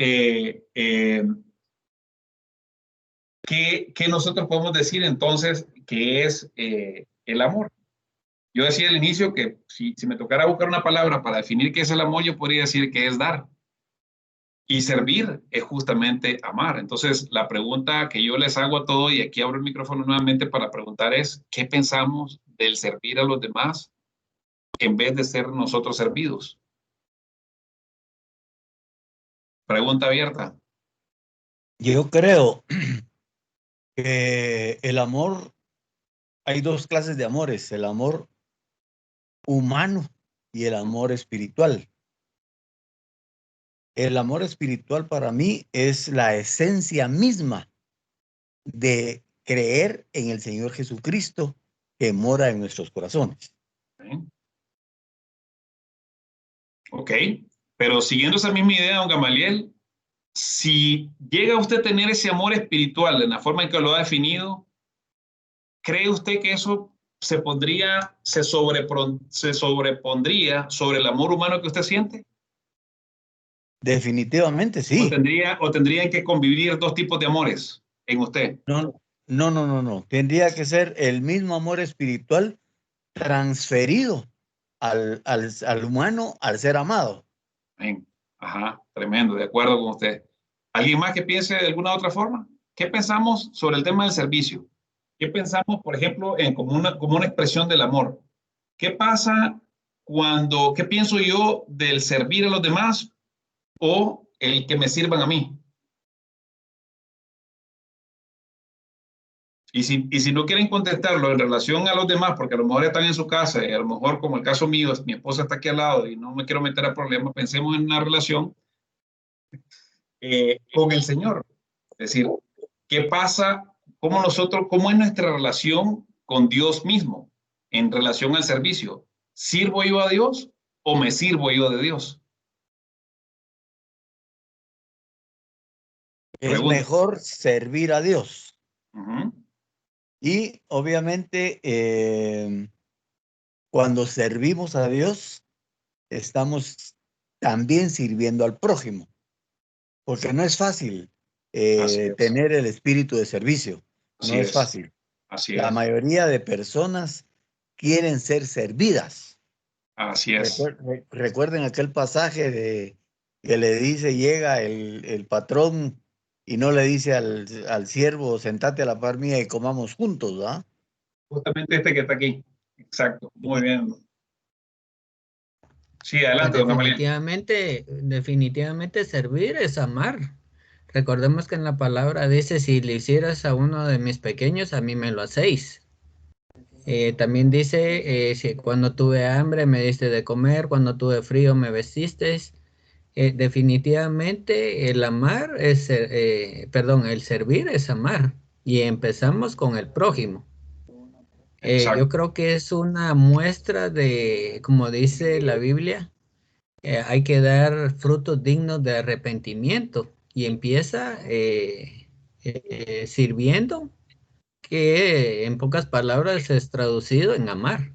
¿qué nosotros podemos decir entonces que es el amor? Yo decía al inicio que si me tocara buscar una palabra para definir qué es el amor, yo podría decir que es dar. Y servir es justamente amar. Entonces, la pregunta que yo les hago a todos, y aquí abro el micrófono nuevamente para preguntar es, ¿qué pensamos del servir a los demás en vez de ser nosotros servidos? Pregunta abierta. Yo creo que el amor, hay dos clases de amores, el amor humano y el amor espiritual. El amor espiritual para mí es la esencia misma de creer en el Señor Jesucristo que mora en nuestros corazones. Ok, pero siguiendo esa misma idea, don Gamaliel, si llega usted a tener ese amor espiritual en la forma en que lo ha definido, ¿cree usted que eso se sobrepondría sobre el amor humano que usted siente? Definitivamente sí. ¿O tendrían que convivir dos tipos de amores en usted? No. Tendría que ser el mismo amor espiritual transferido al humano, al ser amado. Bien. Ajá, tremendo, de acuerdo con usted. ¿Alguien más que piense de alguna otra forma? ¿Qué pensamos sobre el tema del servicio? ¿Qué pensamos, por ejemplo, como una expresión del amor? ¿Qué pasa qué pienso yo del servir a los demás o el que me sirvan a mí? Y si no quieren contestarlo en relación a los demás, porque a lo mejor están en su casa y a lo mejor, como el caso mío, mi esposa está aquí al lado y no me quiero meter a problemas, pensemos en una relación con el Señor. Es decir, ¿qué pasa? ¿Cómo es nuestra relación con Dios mismo en relación al servicio? ¿Sirvo yo a Dios o me sirvo yo de Dios? Es mejor servir a Dios. Uh-huh. Y obviamente cuando servimos a Dios, estamos también sirviendo al prójimo. Porque no es fácil tener el espíritu de servicio. No es fácil. Así La es. mayoría de personas quieren ser servidas. Así es. Recuerden aquel pasaje que le dice, llega el patrón y no le dice al siervo, sentate a la par mía y comamos juntos, ¿verdad? Justamente este que está aquí. Exacto. Muy bien. Sí, adelante, Pues don Gamaliel. definitivamente servir es amar. Recordemos que en la palabra dice, si le hicieras a uno de mis pequeños, a mí me lo hacéis. También dice, si cuando tuve hambre me diste de comer, cuando tuve frío me vestisteis. Definitivamente el amar es, el servir es amar. Y empezamos con el prójimo. Yo creo que es una muestra de, como dice la Biblia, hay que dar frutos dignos de arrepentimiento. Y empieza sirviendo, que en pocas palabras es traducido en amar.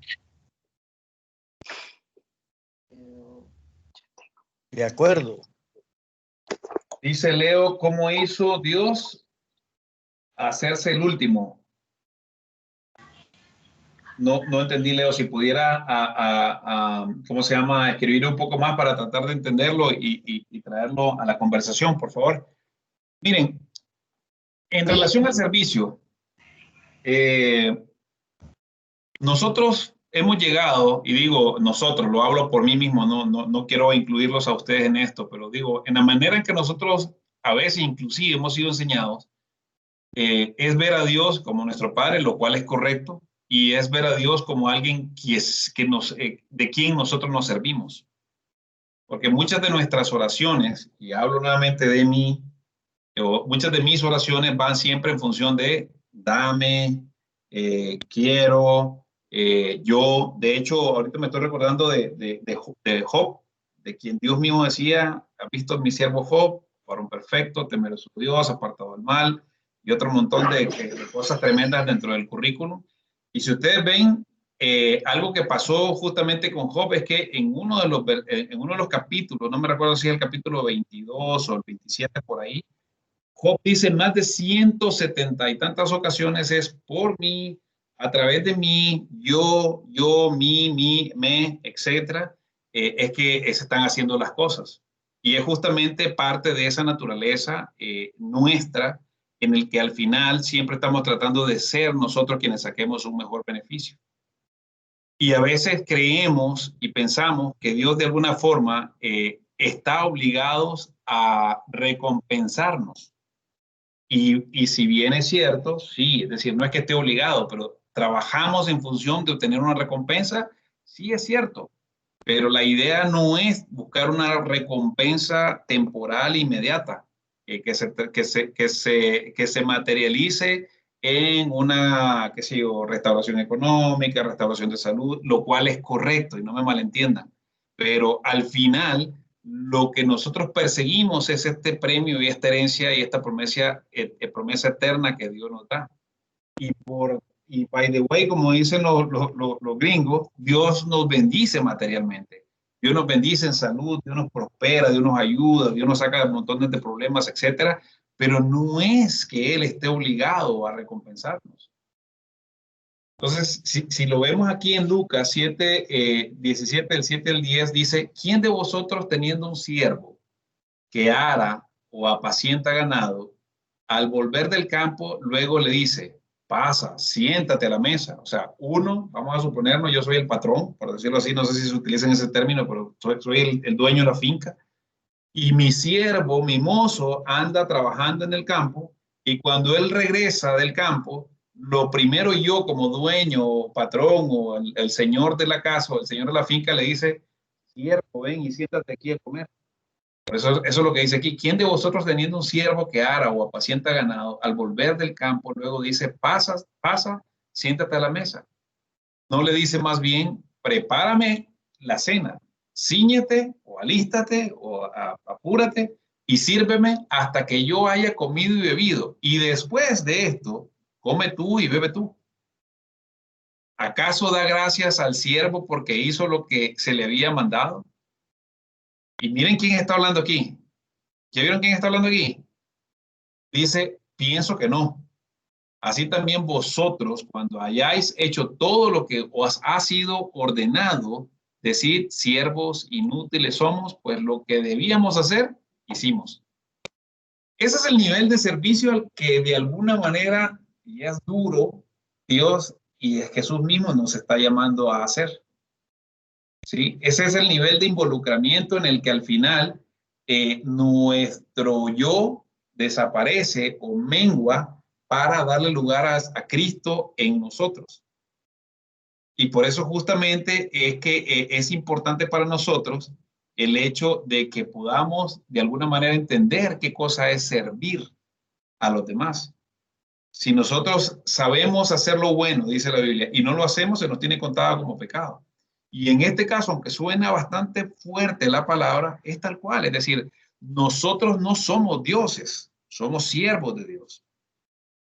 De acuerdo. Dice Leo, ¿cómo hizo Dios hacerse el último? No entendí, Leo, si pudiera, ¿cómo se llama? Escribir un poco más para tratar de entenderlo y traerlo a la conversación, por favor. Miren, en relación al servicio, nosotros hemos llegado, y digo nosotros, lo hablo por mí mismo, no quiero incluirlos a ustedes en esto, pero digo, en la manera en que nosotros a veces inclusive hemos sido enseñados, es ver a Dios como nuestro Padre, lo cual es correcto, y es ver a Dios como alguien de quien nosotros nos servimos. Porque muchas de nuestras oraciones, y hablo nuevamente de mí, muchas de mis oraciones van siempre en función de dame, quiero, yo. De hecho, ahorita me estoy recordando de Job, de quien Dios mismo decía, ¿has visto mi siervo Job? Varón perfecto, temeroso de Dios, apartado del mal, y otro montón de cosas tremendas dentro del currículum. Y si ustedes ven, algo que pasó justamente con Job es que en uno de los capítulos, no me recuerdo si es el capítulo 22 o el 27 por ahí, Job dice más de 170 y tantas ocasiones es por mí, a través de mí, yo, mí, me, etcétera, es que se están haciendo las cosas. Y es justamente parte de esa naturaleza nuestra, en el que al final siempre estamos tratando de ser nosotros quienes saquemos un mejor beneficio. Y a veces creemos y pensamos que Dios de alguna forma está obligado a recompensarnos. Y si bien es cierto, sí, es decir, no es que esté obligado, pero trabajamos en función de obtener una recompensa, sí es cierto. Pero la idea no es buscar una recompensa temporal inmediata, que se materialice en una, qué sé yo, restauración económica, restauración de salud, lo cual es correcto y no me malentiendan. Pero al final, lo que nosotros perseguimos es este premio y esta herencia y esta promesa eterna que Dios nos da. Y by the way, como dicen los gringos, Dios nos bendice materialmente. Dios nos bendice en salud, Dios nos prospera, Dios nos ayuda, Dios nos saca de montones de problemas, etcétera. Pero no es que Él esté obligado a recompensarnos. Entonces, si lo vemos aquí en Lucas 7, 17, del 7 al 10, dice, ¿quién de vosotros teniendo un siervo que ara o apacienta ganado, al volver del campo, luego le dice, pasa, siéntate a la mesa? O sea, uno, vamos a suponernos, yo soy el patrón, por decirlo así, no sé si se utiliza ese término, pero soy el dueño de la finca, y mi siervo, mi mozo, anda trabajando en el campo, y cuando él regresa del campo, lo primero yo como dueño, o patrón, o el señor de la casa, o el señor de la finca, le dice, siervo, ven y siéntate aquí a comer. Por eso es lo que dice aquí. ¿Quién de vosotros teniendo un siervo que ara o apacienta ganado, al volver del campo, luego dice, pasa, siéntate a la mesa? No le dice más bien, prepárame la cena, cíñete o alístate o apúrate y sírveme hasta que yo haya comido y bebido. Y después de esto, come tú y bebe tú. ¿Acaso da gracias al siervo porque hizo lo que se le había mandado? Y miren quién está hablando aquí. ¿Ya vieron quién está hablando aquí? Dice, pienso que no. Así también vosotros, cuando hayáis hecho todo lo que os ha sido ordenado, decid, siervos inútiles somos, pues lo que debíamos hacer, hicimos. Ese es el nivel de servicio al que de alguna manera, y es duro, Dios y Jesús mismo nos está llamando a hacer. ¿Sí? Ese es el nivel de involucramiento en el que al final nuestro yo desaparece o mengua para darle lugar a Cristo en nosotros. Y por eso justamente es que es importante para nosotros el hecho de que podamos de alguna manera entender qué cosa es servir a los demás. Si nosotros sabemos hacer lo bueno, dice la Biblia, y no lo hacemos, se nos tiene contado como pecado. Y en este caso, aunque suena bastante fuerte la palabra, es tal cual. Es decir, nosotros no somos dioses, somos siervos de Dios.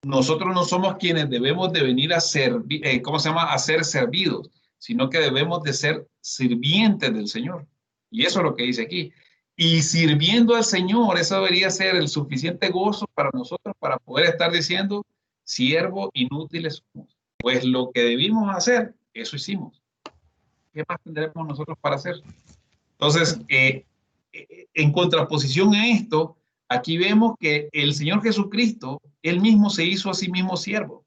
Nosotros no somos quienes debemos de venir a servir, a ser servidos, sino que debemos de ser sirvientes del Señor. Y eso es lo que dice aquí. Y sirviendo al Señor, eso debería ser el suficiente gozo para nosotros para poder estar diciendo, siervo inútiles somos. Pues lo que debimos hacer, eso hicimos. ¿Qué más tendremos nosotros para hacer? Entonces, en contraposición a esto, aquí vemos que el Señor Jesucristo, Él mismo se hizo a sí mismo siervo.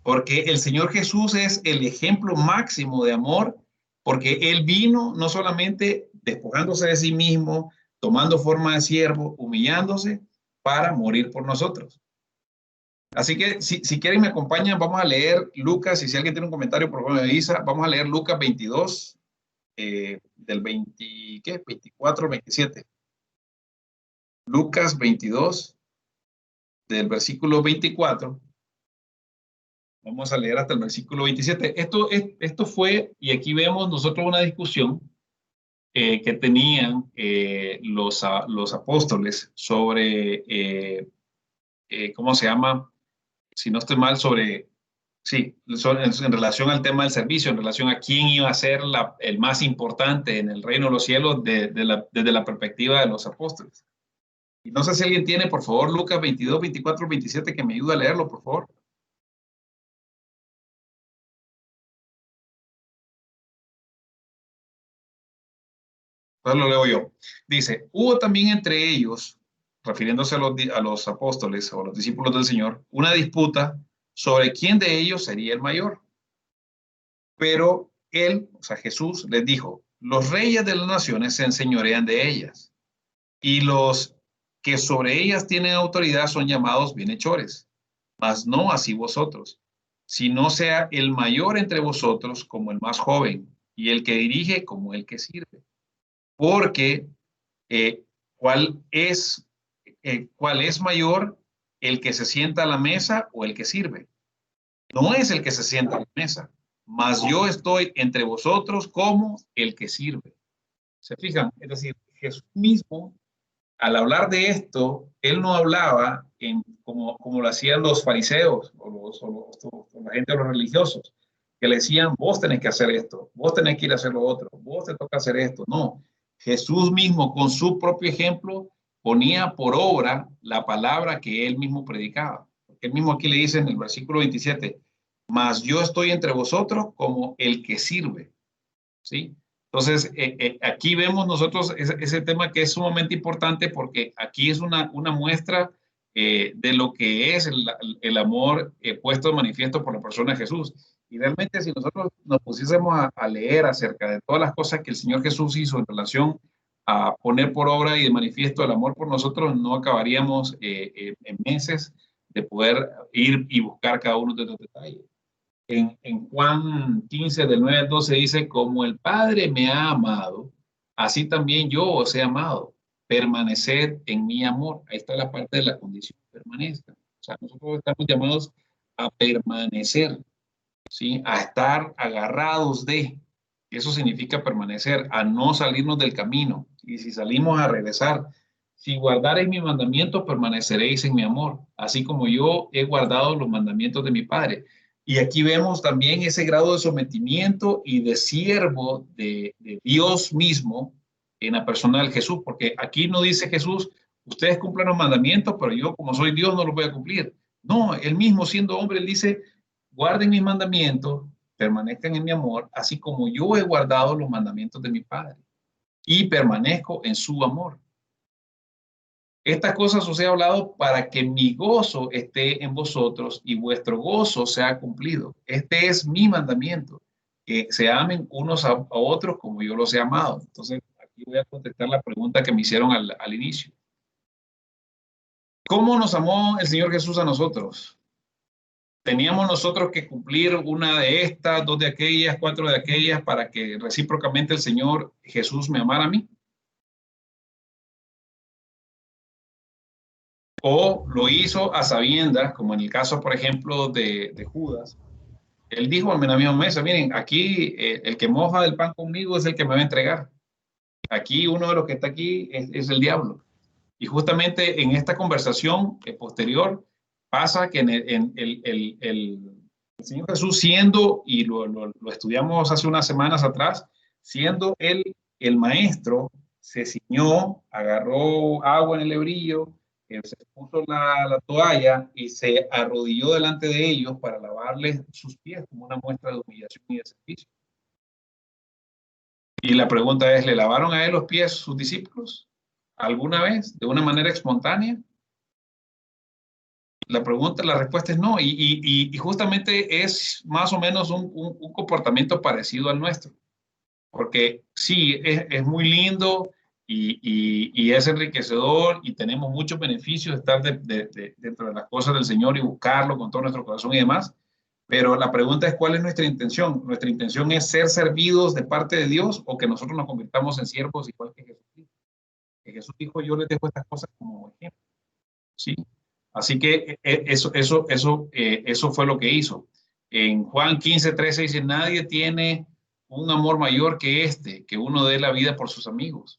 Porque el Señor Jesús es el ejemplo máximo de amor, porque Él vino no solamente despojándose de sí mismo, tomando forma de siervo, humillándose para morir por nosotros. Así que si quieren me acompañan, vamos a leer Lucas, y si alguien tiene un comentario, por favor me avisa. Vamos a leer Lucas 22, del 24 al 27. Lucas 22, del versículo 24. Vamos a leer hasta el versículo 27. Esto fue, y aquí vemos nosotros una discusión que tenían los apóstoles sobre, ¿cómo se llama? Si no estoy mal, en relación al tema del servicio, en relación a quién iba a ser el más importante en el reino de los cielos desde la perspectiva de los apóstoles. Y no sé si alguien tiene, por favor, Lucas 22, 24, 27, que me ayude a leerlo, por favor. Entonces lo leo yo. Dice, hubo también entre ellos, refiriéndose a los apóstoles o a los discípulos del Señor, una disputa sobre quién de ellos sería el mayor. Pero él, o sea, Jesús, les dijo, los reyes de las naciones se enseñorean de ellas, y los que sobre ellas tienen autoridad son llamados bienhechores, mas no así vosotros, sino sea el mayor entre vosotros como el más joven, y el que dirige como el que sirve. Porque ¿cuál es mayor, el que se sienta a la mesa o el que sirve? No es el que se sienta a la mesa, mas yo estoy entre vosotros como el que sirve. ¿Se fijan? Es decir, Jesús mismo, al hablar de esto, él no hablaba como lo hacían los fariseos o la gente de los religiosos, que le decían, vos tenés que hacer esto, vos tenés que ir a hacer lo otro, vos te toca hacer esto. No, Jesús mismo con su propio ejemplo ponía por obra la palabra que él mismo predicaba. Él mismo aquí le dice en el versículo 27, mas yo estoy entre vosotros como el que sirve. ¿Sí? Entonces, aquí vemos nosotros ese tema que es sumamente importante porque aquí es una muestra de lo que es el amor puesto de manifiesto por la persona de Jesús. Y realmente si nosotros nos pusiésemos a leer acerca de todas las cosas que el Señor Jesús hizo en relación a poner por obra y de manifiesto el amor por nosotros, no acabaríamos en meses de poder ir y buscar cada uno de los detalles. En Juan 15, del 9 al 12 dice, como el Padre me ha amado, así también yo os he amado. Permaneced en mi amor. Ahí está la parte de la condición, permanezca. O sea, nosotros estamos llamados a permanecer, ¿sí? A estar agarrados de. Eso significa permanecer, a no salirnos del camino. Y si salimos, a regresar. Si guardareis mi mandamiento, permaneceréis en mi amor, así como yo he guardado los mandamientos de mi Padre. Y aquí vemos también ese grado de sometimiento y de siervo de Dios mismo en la persona del Jesús, porque aquí no dice Jesús, ustedes cumplen los mandamientos, pero yo como soy Dios no los voy a cumplir. No, él mismo siendo hombre, él dice, guarden mis mandamientos, permanezcan en mi amor, así como yo he guardado los mandamientos de mi Padre y permanezco en su amor. Estas cosas os he hablado para que mi gozo esté en vosotros y vuestro gozo sea cumplido. Este es mi mandamiento, que se amen unos a otros como yo los he amado. Entonces, aquí voy a contestar la pregunta que me hicieron al inicio. ¿Cómo nos amó el Señor Jesús a nosotros? ¿Teníamos nosotros que cumplir una de estas, dos de aquellas, cuatro de aquellas para que recíprocamente el Señor Jesús me amara a mí? O lo hizo a sabiendas, como en el caso, por ejemplo, de Judas. Él dijo a la misma mesa, miren, aquí el que moja del pan conmigo es el que me va a entregar. Aquí uno de los que está aquí es el diablo. Y justamente en esta conversación posterior pasa que el Señor Jesús siendo, y lo estudiamos hace unas semanas atrás, siendo él el maestro, se ciñó, agarró agua en el lebrillo, se puso la toalla y se arrodilló delante de ellos para lavarles sus pies como una muestra de humillación y de servicio. Y la pregunta es, ¿le lavaron a él los pies sus discípulos alguna vez, de una manera espontánea? La respuesta es no, y justamente es más o menos un comportamiento parecido al nuestro, porque sí, es muy lindo y es enriquecedor y tenemos muchos beneficios de estar dentro de las cosas del Señor y buscarlo con todo nuestro corazón y demás, pero la pregunta es ¿cuál es nuestra intención? ¿Nuestra intención es ser servidos de parte de Dios o que nosotros nos convirtamos en siervos igual que Jesús dijo? Que Jesús dijo, yo les dejo estas cosas como ejemplo, ¿sí? Así que eso fue lo que hizo. En Juan 15:13 dice, nadie tiene un amor mayor que este, que uno dé la vida por sus amigos.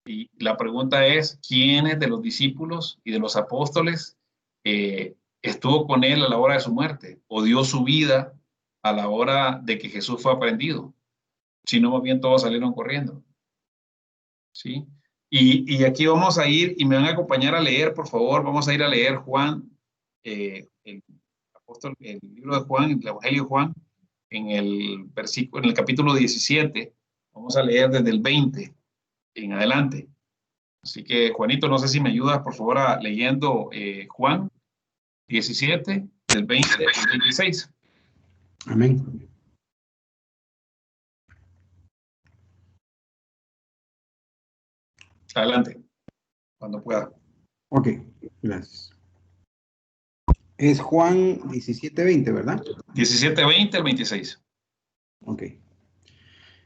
Y la pregunta es, ¿quiénes de los discípulos y de los apóstoles estuvo con él a la hora de su muerte o dio su vida a la hora de que Jesús fue aprehendido? Si no, más bien todos salieron corriendo. ¿Sí? Y aquí vamos a ir, y me van a acompañar a leer, por favor, vamos a ir a leer Juan, el libro de Juan, el Evangelio de Juan, en el capítulo 17, vamos a leer desde el 20 en adelante. Así que, Juanito, no sé si me ayudas, por favor, leyendo Juan 17, del 20 al 26. Amén. Adelante, cuando pueda. Ok, gracias. Es Juan 17:20, ¿verdad? 17:20 al 26. Ok.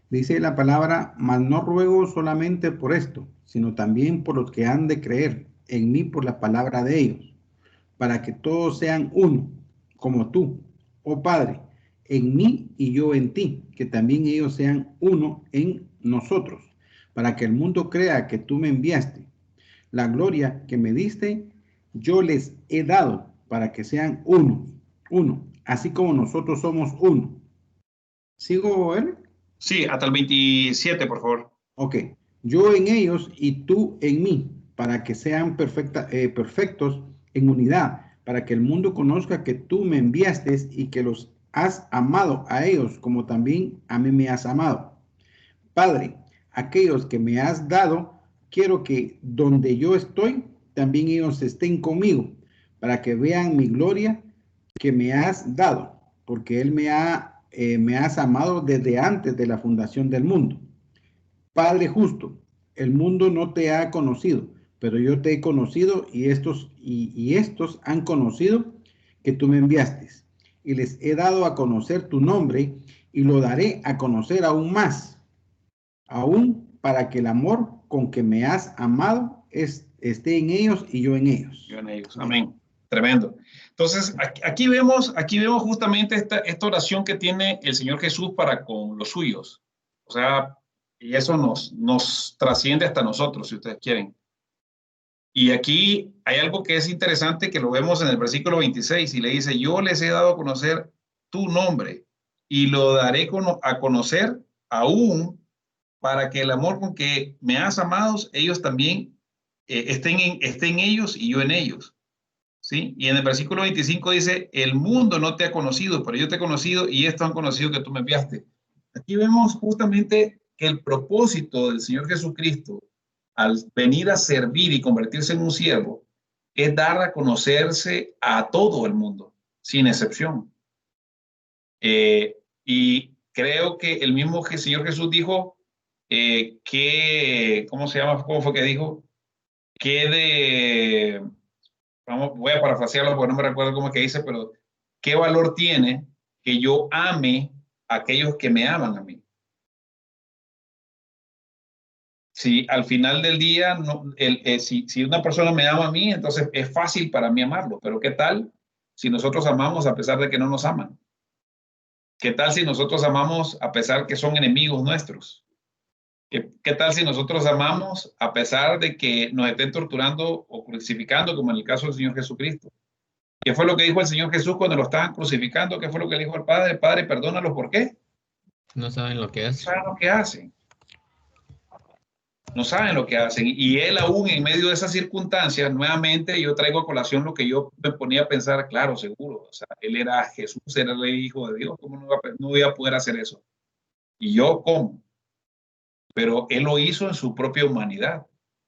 Dice la palabra, mas no ruego solamente por esto, sino también por los que han de creer en mí por la palabra de ellos, para que todos sean uno, como tú, oh Padre, en mí y yo en ti, que también ellos sean uno en nosotros, para que el mundo crea que tú me enviaste. La gloria que me diste, yo les he dado, para que sean uno, así como nosotros somos uno. ¿Sigo, él? Sí, hasta el 27, por favor. Ok. Yo en ellos y tú en mí, para que sean perfectos en unidad, para que el mundo conozca que tú me enviaste y que los has amado a ellos como también a mí me has amado. Padre, aquellos que me has dado, quiero que donde yo estoy, también ellos estén conmigo, para que vean mi gloria que me has dado, porque él me has amado desde antes de la fundación del mundo. Padre justo, el mundo no te ha conocido, pero yo te he conocido y estos han conocido que tú me enviaste. Y les he dado a conocer tu nombre y lo daré a conocer aún más, aún para que el amor con que me has amado esté en ellos y yo en ellos. Yo en ellos. Amén. Tremendo. Entonces, aquí vemos justamente esta oración que tiene el Señor Jesús para con los suyos. O sea, y eso nos trasciende hasta nosotros, si ustedes quieren. Y aquí hay algo que es interesante, que lo vemos en el versículo 26, y le dice, yo les he dado a conocer tu nombre, y lo daré a conocer aún para que el amor con que me has amado, ellos también estén ellos y yo en ellos. ¿Sí? Y en el versículo 25 dice, el mundo no te ha conocido, pero yo te he conocido y estos han conocido que tú me enviaste. Aquí vemos justamente que el propósito del Señor Jesucristo al venir a servir y convertirse en un siervo es dar a conocerse a todo el mundo, sin excepción. Y creo que el mismo Señor Jesús dijo ¿cómo se llama? ¿Cómo fue que dijo? Voy a parafrasearlo porque no me recuerdo cómo es que dice, pero ¿qué valor tiene que yo ame a aquellos que me aman a mí? Si al final del día, si una persona me ama a mí, entonces es fácil para mí amarlo, pero ¿qué tal si nosotros amamos a pesar de que no nos aman? ¿Qué tal si nosotros amamos a pesar que son enemigos nuestros? ¿Qué tal si nosotros amamos a pesar de que nos estén torturando o crucificando, como en el caso del Señor Jesucristo? ¿Qué fue lo que dijo el Señor Jesús cuando lo estaban crucificando? ¿Qué fue lo que le dijo al Padre? Padre, perdónalos, ¿por qué? No saben lo que hacen. No saben lo que hacen. No saben lo que hacen. Y él aún en medio de esas circunstancias, nuevamente yo traigo a colación lo que yo me ponía a pensar, claro, seguro. O sea, él era Jesús, era el Hijo de Dios. ¿Cómo no iba a poder hacer eso? ¿Y yo cómo? Pero él lo hizo en su propia humanidad,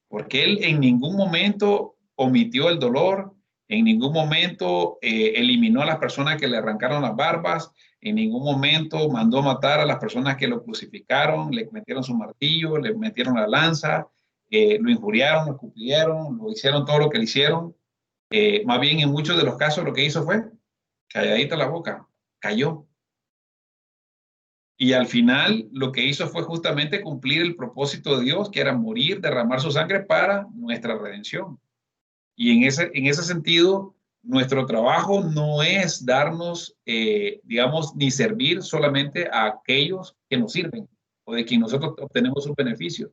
porque él en ningún momento omitió el dolor, en ningún momento eliminó a las personas que le arrancaron las barbas, en ningún momento mandó matar a las personas que lo crucificaron, le metieron su martillo, le metieron la lanza, lo injuriaron, lo escupieron, lo hicieron todo lo que le hicieron. Más bien en muchos de los casos lo que hizo fue calladita la boca, cayó. Y al final lo que hizo fue justamente cumplir el propósito de Dios, que era morir, derramar su sangre para nuestra redención. Y en ese sentido, nuestro trabajo no es darnos, digamos, ni servir solamente a aquellos que nos sirven o de quien nosotros obtenemos un beneficio.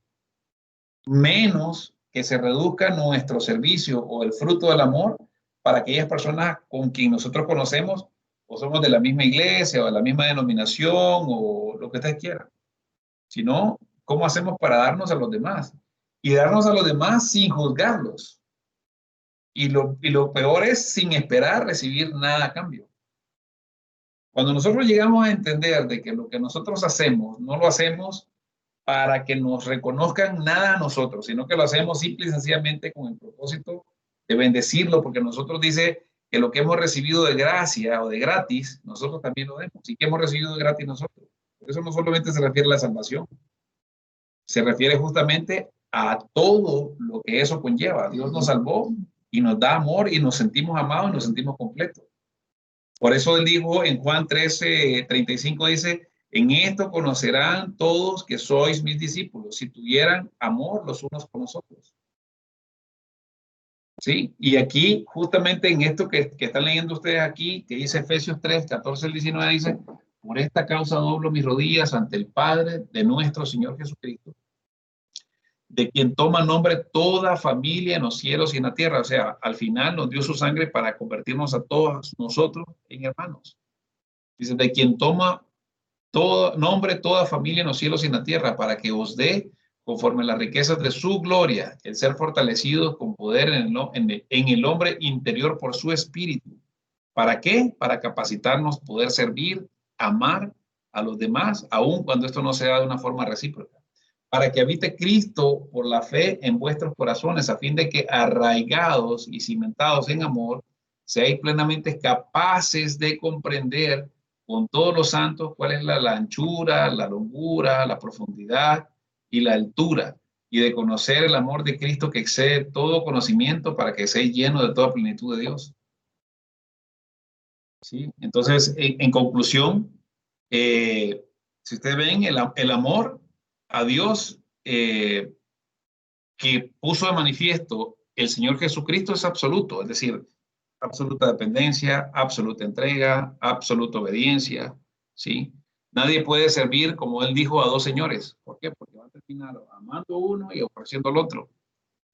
Menos que se reduzca nuestro servicio o el fruto del amor para aquellas personas con quien nosotros conocemos o somos de la misma iglesia o de la misma denominación o lo que ustedes quieran, sino cómo hacemos para darnos a los demás. y darnos a los demás sin juzgarlos. Y lo peor es sin esperar recibir nada a cambio. Cuando nosotros llegamos a entender de que lo que nosotros hacemos, no lo hacemos para que nos reconozcan nada a nosotros, sino que lo hacemos simple y sencillamente con el propósito de bendecirlo, porque nosotros dice que lo que hemos recibido de gracia o de gratis, nosotros también lo demos. ¿Y qué hemos recibido de gratis nosotros? Por eso no solamente se refiere a la salvación, se refiere justamente a todo lo que eso conlleva. Dios nos salvó y nos da amor y nos sentimos amados y nos sentimos completos. Por eso él dijo en Juan 13:35, dice, en esto conocerán todos que sois mis discípulos, si tuvieran amor los unos con los otros. ¿Sí? Y aquí, justamente en esto que están leyendo ustedes aquí, que dice Efesios 3:14-19, dice, por esta causa doblo mis rodillas ante el Padre de nuestro Señor Jesucristo, de quien toma nombre toda familia en los cielos y en la tierra. O sea, al final nos dio su sangre para convertirnos a todos nosotros en hermanos. Dice, de quien toma todo nombre toda familia en los cielos y en la tierra, para que os dé, conforme a las riquezas de su gloria, el ser fortalecidos con poder en el hombre interior por su espíritu. ¿Para qué? Para capacitarnos, poder servir, amar a los demás, aun cuando esto no se da de una forma recíproca. Para que habite Cristo por la fe en vuestros corazones, a fin de que arraigados y cimentados en amor, seáis plenamente capaces de comprender con todos los santos cuál es la anchura, la longura, la profundidad y la altura, y de conocer el amor de Cristo que excede todo conocimiento, para que seáis llenos de toda plenitud de Dios. ¿Sí? Entonces, en conclusión, si ustedes ven el amor a Dios que puso de manifiesto el Señor Jesucristo es absoluto, es decir, absoluta dependencia, absoluta entrega, absoluta obediencia, ¿sí? Nadie puede servir, como él dijo, a dos señores. ¿Por qué? Porque va a terminar amando a uno y ofreciendo al otro.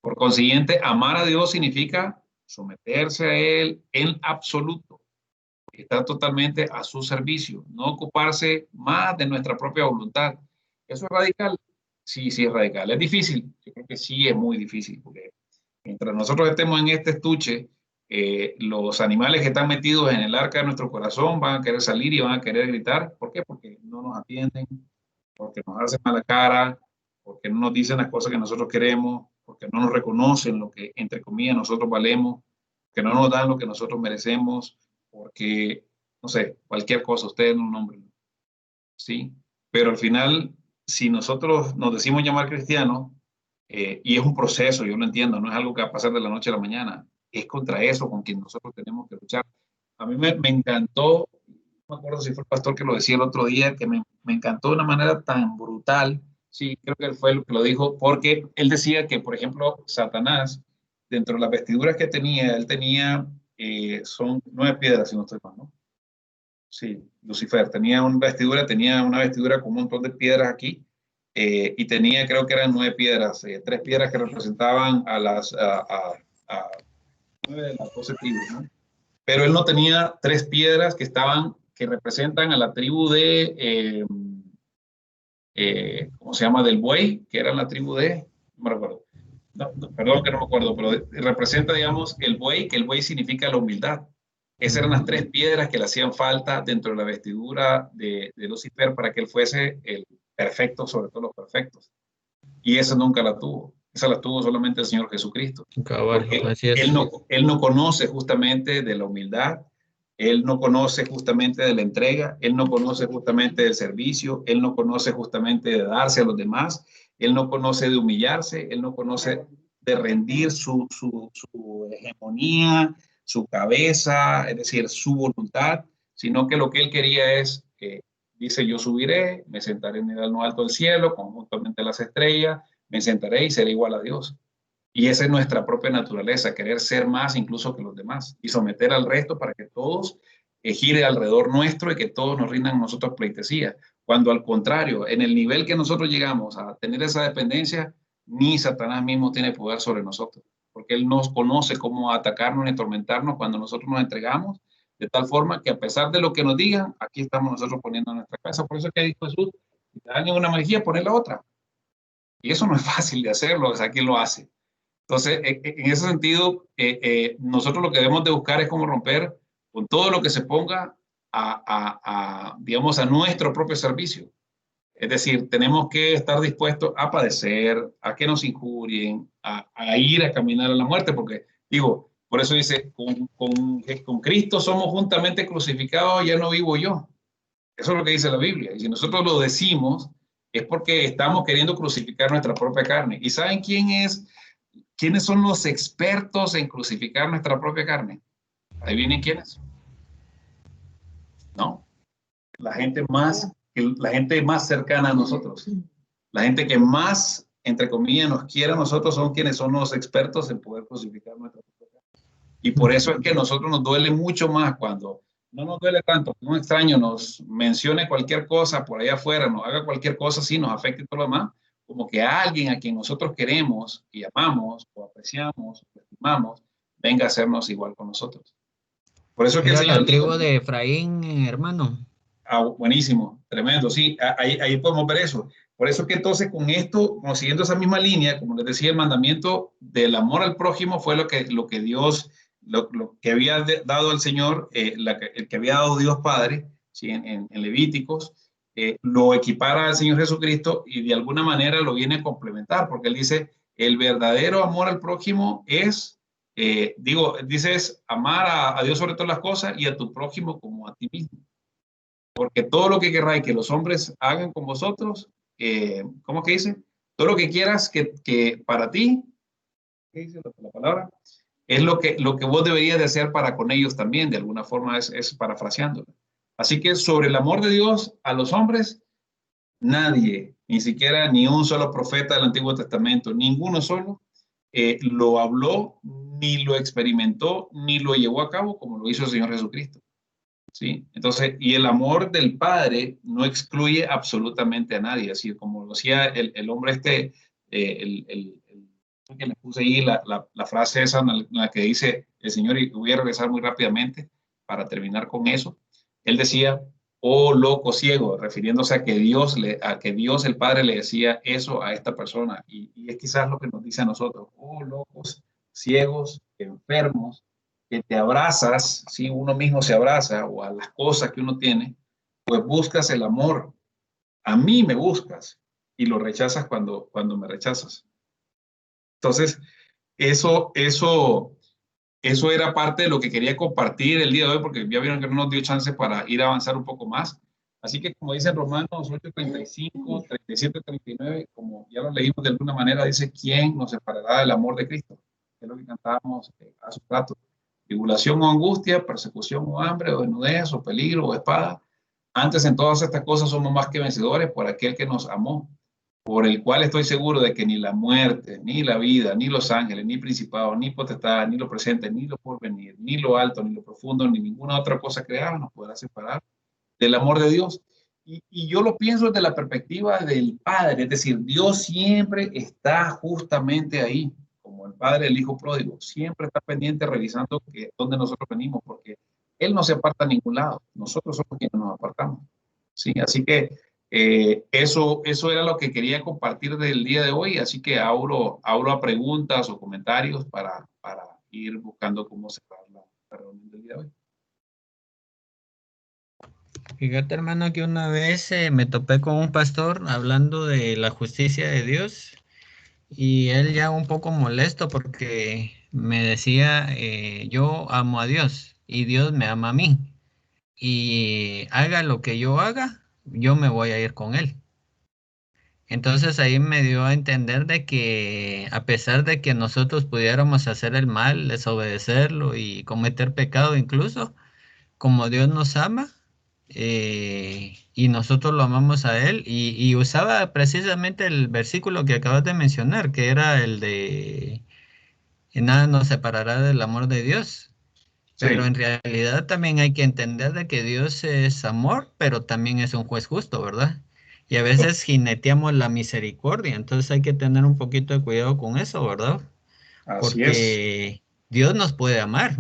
Por consiguiente, amar a Dios significa someterse a Él en absoluto, estar totalmente a su servicio, no ocuparse más de nuestra propia voluntad. ¿Eso es radical? Sí, sí es radical. ¿Es difícil? Yo creo que sí es muy difícil, porque mientras nosotros estemos en este estuche, los animales que están metidos en el arca de nuestro corazón van a querer salir y van a querer gritar. ¿Por qué? Porque no nos atienden, porque nos hacen mala cara, porque no nos dicen las cosas que nosotros queremos, porque no nos reconocen lo que, entre comillas, nosotros valemos, que no nos dan lo que nosotros merecemos, porque, no sé, cualquier cosa, ustedes no nombren, ¿sí? Pero al final, si nosotros nos decimos llamar cristianos, y es un proceso, yo lo entiendo, no es algo que va a pasar de la noche a la mañana, es contra eso con quien nosotros tenemos que luchar. A mí me encantó, no me acuerdo si fue el pastor que lo decía el otro día, que me encantó de una manera tan brutal, sí, creo que él fue el que lo dijo, porque él decía que, por ejemplo, Satanás, dentro de las vestiduras que tenía, él tenía, son 9 piedras, si no estoy mal, ¿no? Sí, Lucifer tenía una vestidura con un montón de piedras aquí, y tenía, creo que eran 9 piedras, 3 piedras que representaban a las 9 de las 12 tribus, ¿no? Pero él no tenía 3 piedras que representan a la tribu de, ¿cómo se llama? Del buey, que era la tribu de, no me recuerdo. Perdón que no me acuerdo, pero representa, digamos, el buey, que el buey significa la humildad. Esas eran las 3 piedras que le hacían falta dentro de la vestidura de Lucifer para que él fuese el perfecto sobre todos los perfectos. Y esa nunca la tuvo. Esa la tuvo solamente el Señor Jesucristo. Él no conoce justamente de la humildad, Él no conoce justamente de la entrega, Él no conoce justamente del servicio, Él no conoce justamente de darse a los demás, Él no conoce de humillarse, Él no conoce de rendir su hegemonía, su cabeza, es decir, su voluntad, sino que lo que Él quería es que dice, yo subiré, me sentaré en el alto del cielo, conjuntamente las estrellas, me sentaré y seré igual a Dios. Y esa es nuestra propia naturaleza, querer ser más incluso que los demás y someter al resto para que todos gire alrededor nuestro y que todos nos rindan a nosotros pleitesía. Cuando al contrario, en el nivel que nosotros llegamos a tener esa dependencia, ni Satanás mismo tiene poder sobre nosotros, porque él nos conoce cómo atacarnos y atormentarnos cuando nosotros nos entregamos, de tal forma que a pesar de lo que nos digan, aquí estamos nosotros poniendo nuestra cabeza. Por eso es que dijo Jesús, si te dan en una mejilla, poner la otra. Y eso no es fácil de hacerlo, o sea, ¿quién lo hace? Entonces, en ese sentido, nosotros lo que debemos de buscar es cómo romper con todo lo que se ponga digamos, a nuestro propio servicio. Es decir, tenemos que estar dispuestos a padecer, a que nos injurien, a ir a caminar a la muerte, porque, digo, por eso dice, con Cristo somos juntamente crucificados, ya no vivo yo. Eso es lo que dice la Biblia. Y si nosotros lo decimos, es porque estamos queriendo crucificar nuestra propia carne. ¿Y saben quiénes son los expertos en crucificar nuestra propia carne? ¿Adivinen quiénes? No. La gente más cercana a nosotros. La gente que más, entre comillas, nos quiere a nosotros son quienes son los expertos en poder crucificar nuestra propia carne. Y por eso es que a nosotros nos duele mucho más cuando no nos duele tanto que un extraño nos mencione cualquier cosa por allá afuera, nos haga cualquier cosa, sí, nos afecte y todo lo demás, como que alguien a quien nosotros queremos y amamos o apreciamos o estimamos venga a hacernos igual con nosotros. Por eso es que el Era Señor la tribu dijo, de Efraín, hermano. buenísimo, tremendo, sí, ahí podemos ver eso. Por eso que entonces con esto, como siguiendo esa misma línea, como les decía, el mandamiento del amor al prójimo fue lo que Dios, lo que había dado al Señor, el que había dado Dios Padre, ¿sí? en Levíticos, lo equipara al Señor Jesucristo y de alguna manera lo viene a complementar, porque Él dice, el verdadero amor al prójimo es, dices, amar a Dios sobre todas las cosas y a tu prójimo como a ti mismo. Porque todo lo que queráis que los hombres hagan con vosotros, ¿cómo que dice? Todo lo que quieras que para ti, ¿qué dice la palabra? Es lo que vos deberías de hacer para con ellos también, de alguna forma es parafraseándolo. Así que sobre el amor de Dios a los hombres, nadie, ni siquiera ni un solo profeta del Antiguo Testamento, ninguno solo, lo habló, ni lo experimentó, ni lo llevó a cabo como lo hizo el Señor Jesucristo. ¿Sí? Entonces, y el amor del Padre no excluye absolutamente a nadie, así como lo decía el hombre que le puse ahí la frase esa en la que dice el Señor, y voy a regresar muy rápidamente para terminar con eso. Él decía, oh loco ciego, refiriéndose a que Dios el Padre le decía eso a esta persona, y es quizás lo que nos dice a nosotros, oh locos, ciegos, enfermos, que te abrazas, si uno mismo se abraza o a las cosas que uno tiene, pues buscas el amor. A mí me buscas y lo rechazas cuando me rechazas. Entonces, eso era parte de lo que quería compartir el día de hoy, porque ya vieron que no nos dio chance para ir a avanzar un poco más. Así que, como dice Romanos 8:35, 37, 39, como ya lo leímos de alguna manera, dice, ¿quién nos separará del amor de Cristo? Es lo que cantábamos hace un rato. Tribulación o angustia, persecución o hambre, o desnudez, o peligro, o espada. Antes en todas estas cosas somos más que vencedores por aquel que nos amó, por el cual estoy seguro de que ni la muerte, ni la vida, ni los ángeles, ni principados, ni potestad, ni lo presente, ni lo porvenir, ni lo alto, ni lo profundo, ni ninguna otra cosa creada nos podrá separar del amor de Dios. Y yo lo pienso desde la perspectiva del Padre, es decir, Dios siempre está justamente ahí, como el Padre del Hijo pródigo, siempre está pendiente revisando dónde nosotros venimos, porque Él no se aparta a ningún lado, nosotros somos quienes nos apartamos. ¿Sí? Así que eso era lo que quería compartir del día de hoy, así que abro a preguntas o comentarios para ir buscando cómo cerrar la reunión del día de hoy. Fíjate, hermano, que una vez me topé con un pastor hablando de la justicia de Dios y él ya un poco molesto porque me decía, yo amo a Dios y Dios me ama a mí y haga lo que yo haga, yo me voy a ir con él. Entonces ahí me dio a entender de que a pesar de que nosotros pudiéramos hacer el mal, desobedecerlo y cometer pecado incluso, como Dios nos ama, y nosotros lo amamos a Él, y usaba precisamente el versículo que acabas de mencionar, que era el de nada nos separará del amor de Dios. Pero Sí. en realidad también hay que entender de que Dios es amor, pero también es un juez justo, ¿verdad? Y a veces jineteamos la misericordia, entonces hay que tener un poquito de cuidado con eso, ¿verdad? Así es. Porque Dios nos puede amar,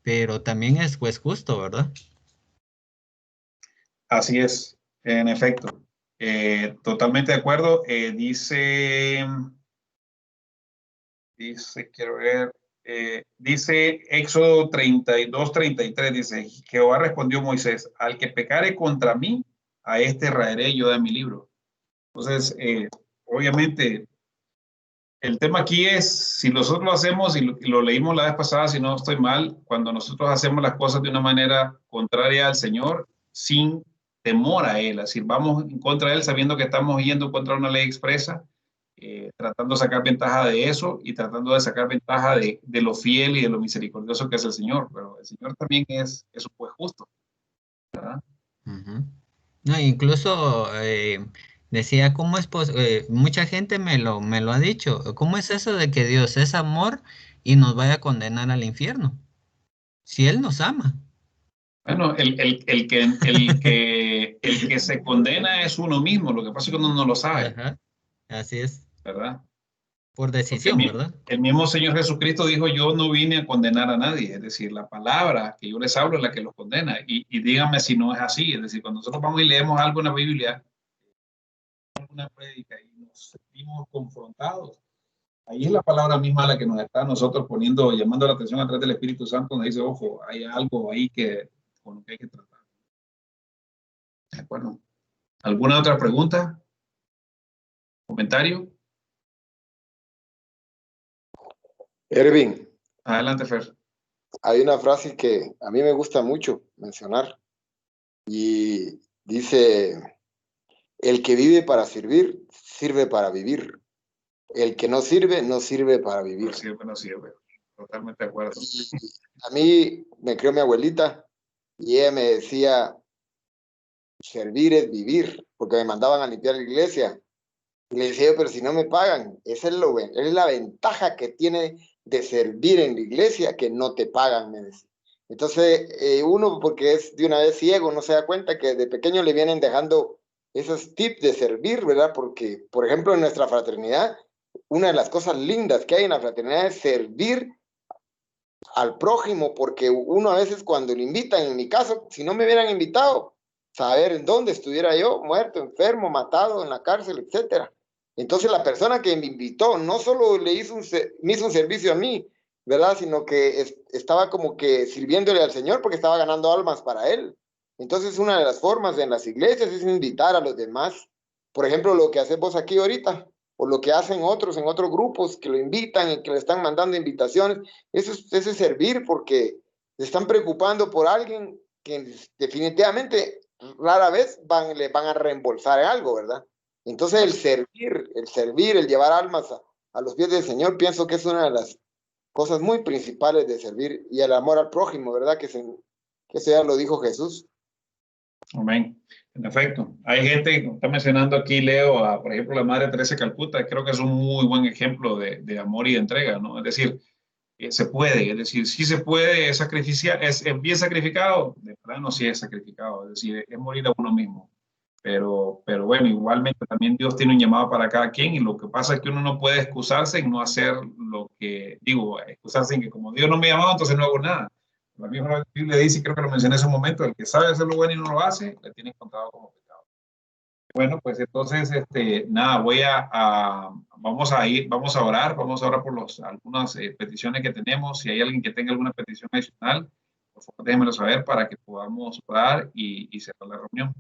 pero también es juez justo, ¿verdad? Así es, en efecto. Totalmente de acuerdo. Dice, quiero ver, dice Éxodo 32:33, dice, Jehová respondió a Moisés, al que pecare contra mí, a este raeré yo de mi libro. Entonces, obviamente, el tema aquí es, si nosotros lo hacemos, y lo leímos la vez pasada, si no estoy mal, cuando nosotros hacemos las cosas de una manera contraria al Señor, sin temor a Él, es decir, vamos en contra de Él sabiendo que estamos yendo contra una ley expresa, tratando de sacar ventaja de eso y tratando de sacar ventaja de lo fiel y de lo misericordioso que es el Señor, pero el Señor también es un juez justo, ¿verdad? No, incluso decía, ¿cómo es mucha gente me lo ha dicho, ¿cómo es eso de que Dios es amor y nos vaya a condenar al infierno? Si Él nos ama. Bueno, el que se condena es uno mismo, lo que pasa es que uno no lo sabe. Ajá, así es. ¿Verdad? Por decisión, ¿verdad? El mismo Señor Jesucristo dijo, yo no vine a condenar a nadie, es decir, la palabra que yo les hablo es la que los condena, y díganme si no es así, es decir, cuando nosotros vamos y leemos algo en la Biblia, una prédica y nos sentimos confrontados, ahí es la palabra misma la que nos está nosotros poniendo, llamando la atención a través del Espíritu Santo, nos dice, ojo, hay algo ahí con lo que hay que tratar. ¿De acuerdo? ¿Alguna otra pregunta? ¿Comentario? Erwin. Adelante, Fer. Hay una frase que a mí me gusta mucho mencionar y dice, el que vive para servir, sirve para vivir. El que no sirve, no sirve para vivir. No sirve, no sirve. Totalmente de acuerdo. Y a mí me crió mi abuelita y ella me decía, servir es vivir, porque me mandaban a limpiar la iglesia. Y le decía yo, pero si no me pagan, esa es la ventaja que tiene de servir en la iglesia, que no te pagan, me decía. Entonces, uno, porque es de una vez ciego, no se da cuenta que de pequeño le vienen dejando esos tips de servir, ¿verdad? Porque, por ejemplo, en nuestra fraternidad, una de las cosas lindas que hay en la fraternidad es servir al prójimo, porque uno a veces cuando le invitan, en mi caso, si no me hubieran invitado, saber en dónde estuviera yo, muerto, enfermo, matado, en la cárcel, etcétera. Entonces la persona que me invitó no solo me hizo un servicio a mí, ¿verdad? Sino que estaba como que sirviéndole al Señor porque estaba ganando almas para Él. Entonces una de las formas en las iglesias es invitar a los demás. Por ejemplo, lo que haces vos aquí ahorita, o lo que hacen otros en otros grupos que lo invitan y que le están mandando invitaciones, eso es servir porque se están preocupando por alguien que definitivamente rara vez le van a reembolsar algo, ¿verdad? Entonces el servir, el llevar almas a los pies del Señor, pienso que es una de las cosas muy principales de servir, y el amor al prójimo, ¿verdad? Que eso ya lo dijo Jesús. Amén. En efecto, hay gente, está mencionando aquí, Leo, por ejemplo, la Madre Teresa de Calcuta, creo que es un muy buen ejemplo de amor y de entrega, ¿no? Es decir, se puede, es decir, sí se puede sacrificar, es bien sacrificado, de plano sí es sacrificado, es decir, es morir a uno mismo. Pero bueno, igualmente también Dios tiene un llamado para cada quien, y lo que pasa es que uno no puede excusarse en no hacer lo que, excusarse en que como Dios no me llamó, entonces no hago nada. La misma Biblia dice, creo que lo mencioné en ese momento, el que sabe hacer lo bueno y no lo hace, le tiene encontrado como pecado. Bueno, pues entonces, nada, vamos a orar por algunas peticiones que tenemos. Si hay alguien que tenga alguna petición adicional, por favor déjenmelo saber para que podamos orar y cerrar la reunión.